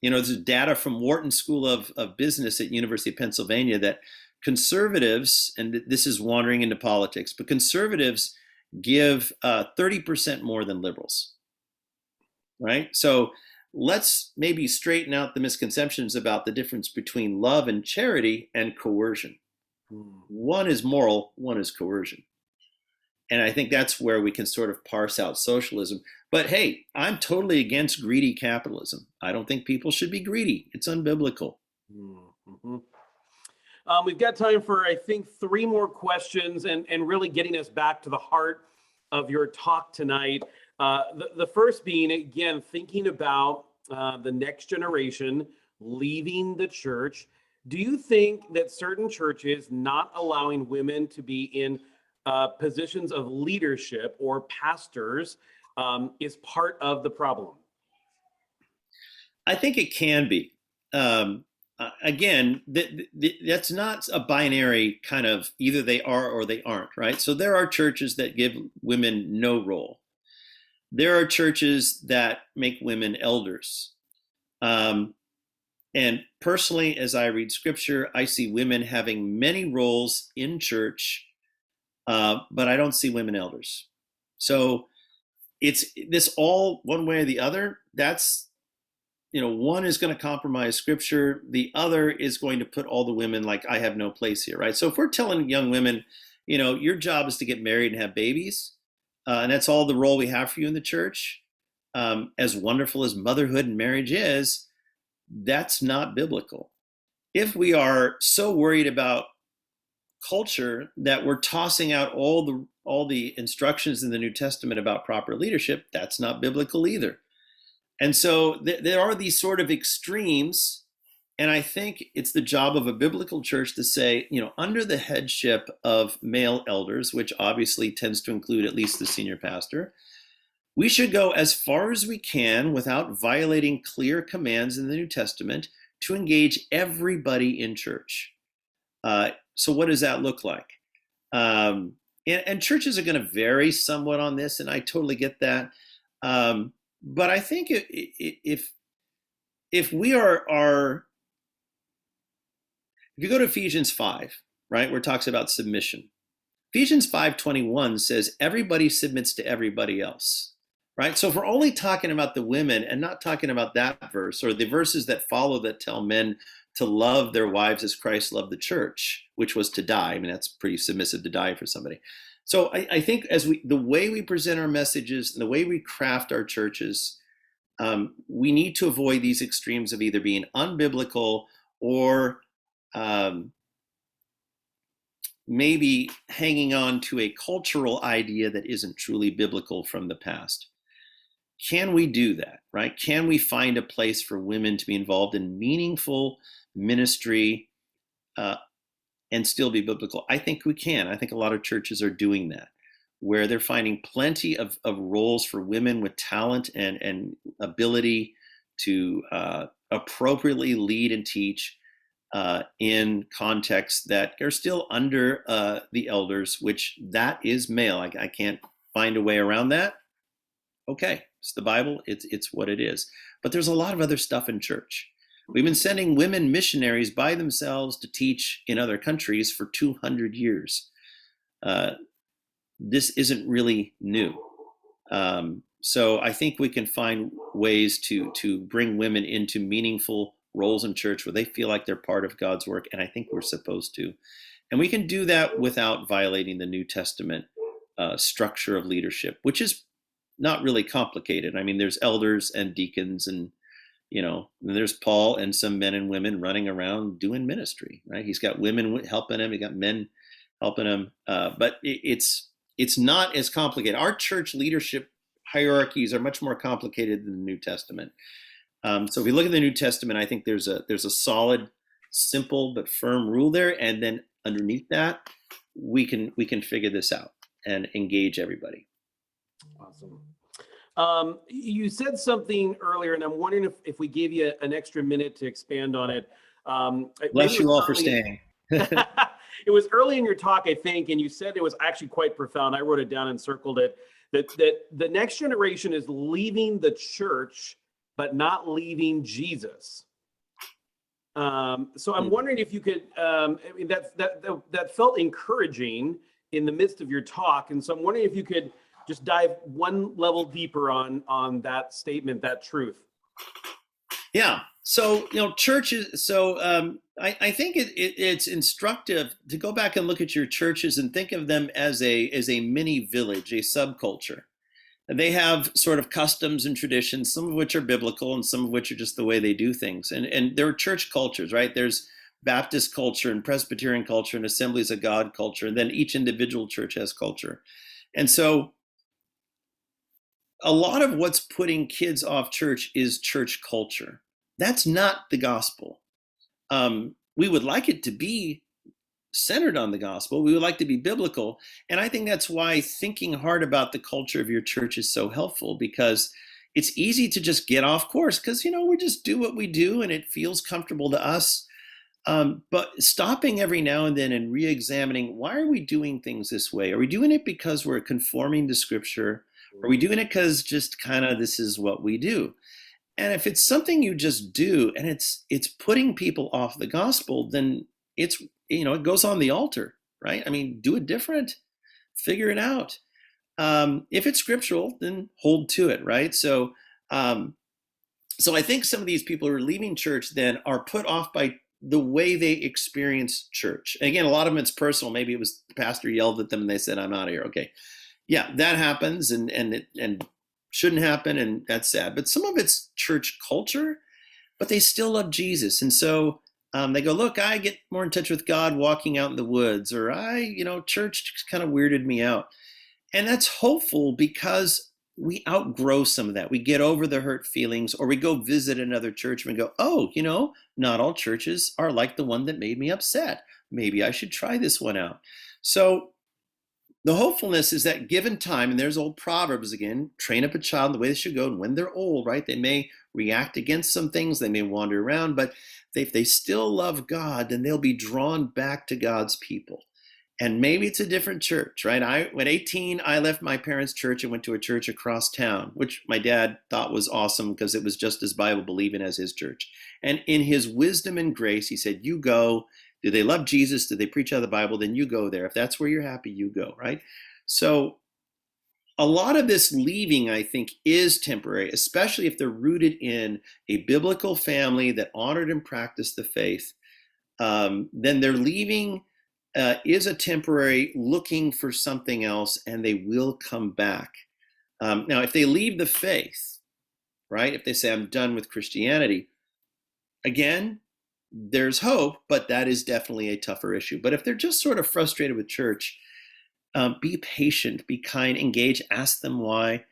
There's data from Wharton School of Business at University of Pennsylvania that conservatives, and this is wandering into politics, but conservatives give 30% more than liberals, right? So let's maybe straighten out the misconceptions about the difference between love and charity and coercion. One is moral, one is coercion. And I think that's where we can sort of parse out socialism. But hey, I'm totally against greedy capitalism. I don't think people should be greedy. It's unbiblical. We've got time for, I think, 3 more questions and really getting us back to the heart of your talk tonight. The first being, again, thinking about the next generation leaving the church. Do you think that certain churches not allowing women to be in positions of leadership or pastors is part of the problem? I think it can be. again, that's not a binary kind of either they are or they aren't, right? So there are churches that give women no role. There are churches that make women elders. And personally, as I read scripture, I see women having many roles in church, but I don't see women elders. So it's this all one way or the other. That's, one is going to compromise scripture. The other is going to put all the women like, I have no place here, right? So if we're telling young women, your job is to get married and have babies, and that's all the role we have for you in the church, as wonderful as motherhood and marriage is, that's not biblical. If we are so worried about culture that we're tossing out all the instructions in the New Testament about proper leadership, that's not biblical either. And so there are these sort of extremes, and I think it's the job of a biblical church to say, under the headship of male elders, which obviously tends to include at least the senior pastor, we should go as far as we can without violating clear commands in the New Testament to engage everybody in church. So what does that look like? And churches are going to vary somewhat on this, and I totally get that. But I think if we if you go to Ephesians 5, right, where it talks about submission, Ephesians 5:21 says everybody submits to everybody else, right? So if we're only talking about the women and not talking about that verse or the verses that follow that tell men to love their wives as Christ loved the church, which was to die. I mean, that's pretty submissive to die for somebody. So I think the way we present our messages and the way we craft our churches, we need to avoid these extremes of either being unbiblical or maybe hanging on to a cultural idea that isn't truly biblical from the past. Can we do that, right? Can we find a place for women to be involved in meaningful ministry and still be biblical? I think we can. I think a lot of churches are doing that, where they're finding plenty of roles for women with talent and ability to appropriately lead and teach in contexts that are still under the elders, which that is male. I can't find a way around that. Okay, it's the Bible. It's what it is. But there's a lot of other stuff in church. We've been sending women missionaries by themselves to teach in other countries for 200 years. This isn't really new. So I think we can find ways to bring women into meaningful roles in church where they feel like they're part of God's work, and I think we're supposed to. And we can do that without violating the New Testament structure of leadership, which is not really complicated. I mean, there's elders and deacons and there's Paul and some men and women running around doing ministry, right? He's got women helping him. He got men helping him. But it's not as complicated. Our church leadership hierarchies are much more complicated than the New Testament. So if we look at the New Testament, I think there's a solid, simple but firm rule there, and then underneath that, we can figure this out and engage everybody. Awesome. You said something earlier, and I'm wondering if we gave you an extra minute to expand on it. Bless you all for staying. It was early in your talk, I think, and you said it was actually quite profound. I wrote it down and circled it, that the next generation is leaving the church, but not leaving Jesus. So I'm wondering if you could, that felt encouraging in the midst of your talk. And so I'm wondering if you could just dive one level deeper on that statement, that truth. Yeah. So, churches. So I think it's instructive to go back and look at your churches and think of them as a mini village, a subculture. And they have sort of customs and traditions, some of which are biblical and some of which are just the way they do things. And there are church cultures, right? There's Baptist culture and Presbyterian culture and Assemblies of God culture. And then each individual church has culture. And so a lot of what's putting kids off church is church culture. That's not the gospel. We would like it to be centered on the gospel. We would like to be biblical. And I think that's why thinking hard about the culture of your church is so helpful, because it's easy to just get off course because, we just do what we do and it feels comfortable to us. But stopping every now and then and re-examining, why are we doing things this way? Are we doing it because we're conforming to Scripture? Are we doing it because just kind of this is what we do? And if it's something you just do and it's putting people off the gospel, then it's, it goes on the altar, right? I mean, do it different, figure it out. If it's scriptural, then hold to it, right? So I think some of these people who are leaving church then are put off by the way they experience church. And again, a lot of them it's personal. Maybe it was the pastor yelled at them and they said, "I'm out of here." Okay, yeah, that happens, and shouldn't happen, and that's sad. But some of it's church culture, but they still love Jesus, and so they go, "Look, I get more in touch with God walking out in the woods," or church just kind of weirded me out. And that's hopeful because we outgrow some of that. We get over the hurt feelings, or we go visit another church and we go, "Oh, not all churches are like the one that made me upset. Maybe I should try this one out." So the hopefulness is that given time, and there's old Proverbs again, train up a child the way they should go, and when they're old, right, they may react against some things, they may wander around, but if they still love God, then they'll be drawn back to God's people. And maybe it's a different church, right? At 18, I left my parents' church and went to a church across town, which my dad thought was awesome because it was just as Bible believing as his church. And in his wisdom and grace, he said, "You go. Do they love Jesus? Do they preach out of the Bible? Then you go there. If that's where you're happy, you go," right? So a lot of this leaving, I think, is temporary, especially if they're rooted in a biblical family that honored and practiced the faith. Then their leaving is a temporary, looking for something else, and they will come back. Now, if they leave the faith, right, if they say, "I'm done with Christianity," again, there's hope, but that is definitely a tougher issue. But if they're just sort of frustrated with church, be patient, be kind, engage, ask them why.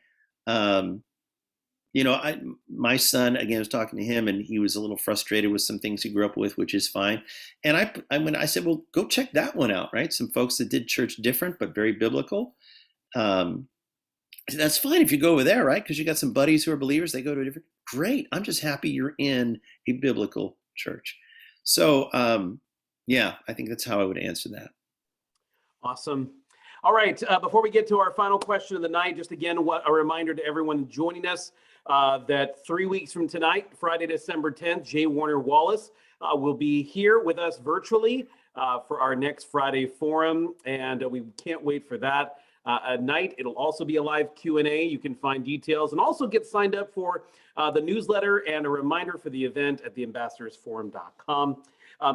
My son, again, I was talking to him and he was a little frustrated with some things he grew up with, which is fine. And I said, "Well, go check that one out," right? Some folks that did church different, but very biblical. That's fine if you go over there, right? Because you got some buddies who are believers, they go to a different, great. I'm just happy you're in a biblical church. So, I think that's how I would answer that. Awesome. All right. Before we get to our final question of the night, just again, a reminder to everyone joining us that 3 weeks from tonight, Friday, December 10th, J. Warner Wallace will be here with us virtually for our next Friday Forum, and we can't wait for that. At night, it'll also be a live Q&A. You can find details and also get signed up for the newsletter and a reminder for the event at theambassadorsforum.com.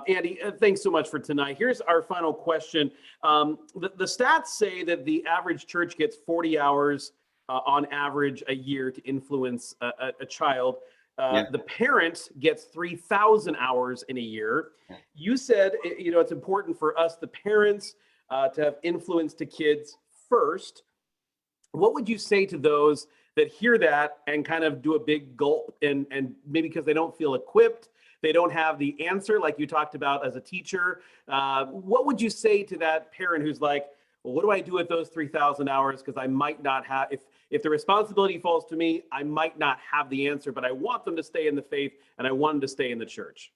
Andy, thanks so much for tonight. Here's our final question. The stats say that the average church gets 40 hours on average a year to influence a child. The parent gets 3,000 hours in a year. You said, it's important for us, the parents, to have influence to kids first. What would you say to those that hear that and kind of do a big gulp and maybe because they don't feel equipped, they don't have the answer like you talked about as a teacher? What would you say to that parent who's like, "Well, what do I do with those 3,000 hours? Because I might not have, if the responsibility falls to me, I might not have the answer, but I want them to stay in the faith and I want them to stay in the church."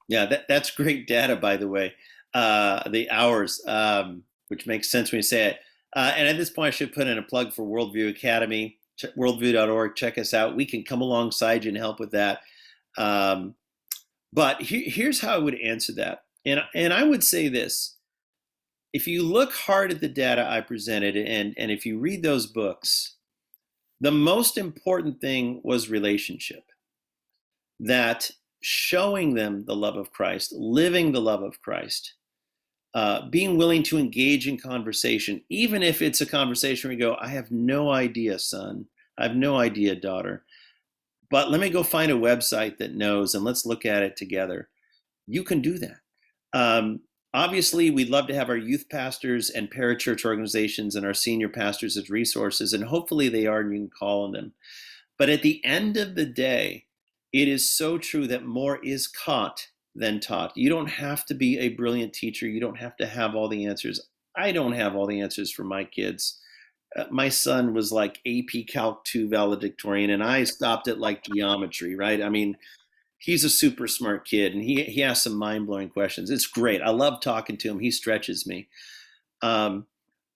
Yeah, that's great data, by the way. The hours, which makes sense when you say it. And at this point, I should put in a plug for Worldview Academy, worldview.org. Check us out. We can come alongside you and help with that. But here's how I would answer that. And I would say this. If you look hard at the data I presented, and if you read those books, the most important thing was relationship. That showing them the love of Christ, living the love of Christ, being willing to engage in conversation, even if it's a conversation where you go, "I have no idea, son. I have no idea, daughter. But let me go find a website that knows and let's look at it together." You can do that. Obviously, we'd love to have our youth pastors and parachurch organizations and our senior pastors as resources, and hopefully they are, and you can call on them. But at the end of the day, it is so true that more is caught than taught. You don't have to be a brilliant teacher. You don't have to have all the answers. I don't have all the answers for my kids. my son was like AP Calc 2 valedictorian, and I stopped at like geometry, right? I mean, he's a super smart kid, and he has some mind blowing questions. It's great. I love talking to him. He stretches me. Um,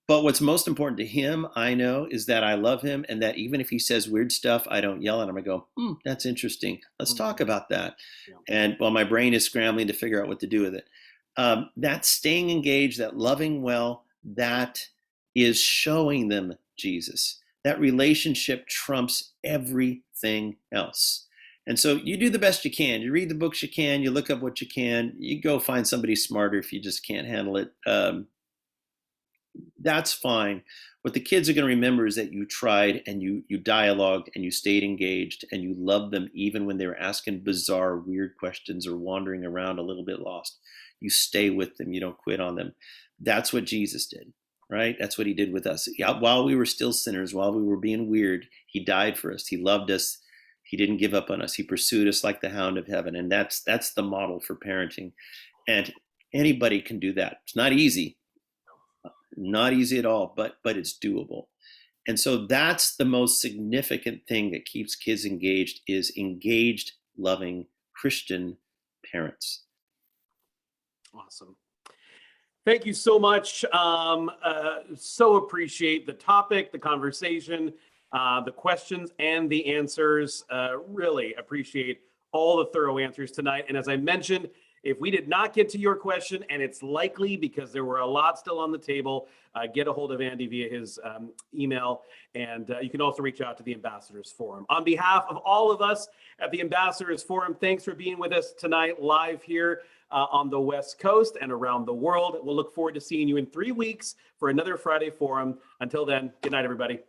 but what's most important to him, I know, is that I love him, and that even if he says weird stuff, I don't yell at him. I go, that's interesting. Let's talk about that. Yeah. And while my brain is scrambling to figure out what to do with it, that staying engaged, that loving well, that is showing them Jesus. That relationship trumps everything else. And so you do the best you can. You read the books you can. You look up what you can. You go find somebody smarter if you just can't handle it. That's fine. What the kids are going to remember is that you tried, and you dialogued, and you stayed engaged, and you loved them even when they were asking bizarre, weird questions or wandering around a little bit lost. You stay with them. You don't quit on them. That's what Jesus did, right? That's what he did with us. Yeah, while we were still sinners, while we were being weird, he died for us. He loved us. He didn't give up on us. He pursued us like the hound of heaven. And that's the model for parenting. And anybody can do that. It's not easy. Not easy at all, but it's doable. And so that's the most significant thing that keeps kids engaged, is engaged, loving Christian parents. Awesome. Thank you so much. So appreciate the topic, the conversation, the questions, and the answers. Really appreciate all the thorough answers tonight. And as I mentioned, if we did not get to your question, and it's likely because there were a lot still on the table, get a hold of Andy via his email. And you can also reach out to the Ambassadors Forum. On behalf of all of us at the Ambassadors Forum, thanks for being with us tonight live here on the West Coast and around the world. We'll look forward to seeing you in 3 weeks for another Friday Forum. Until then, good night, everybody.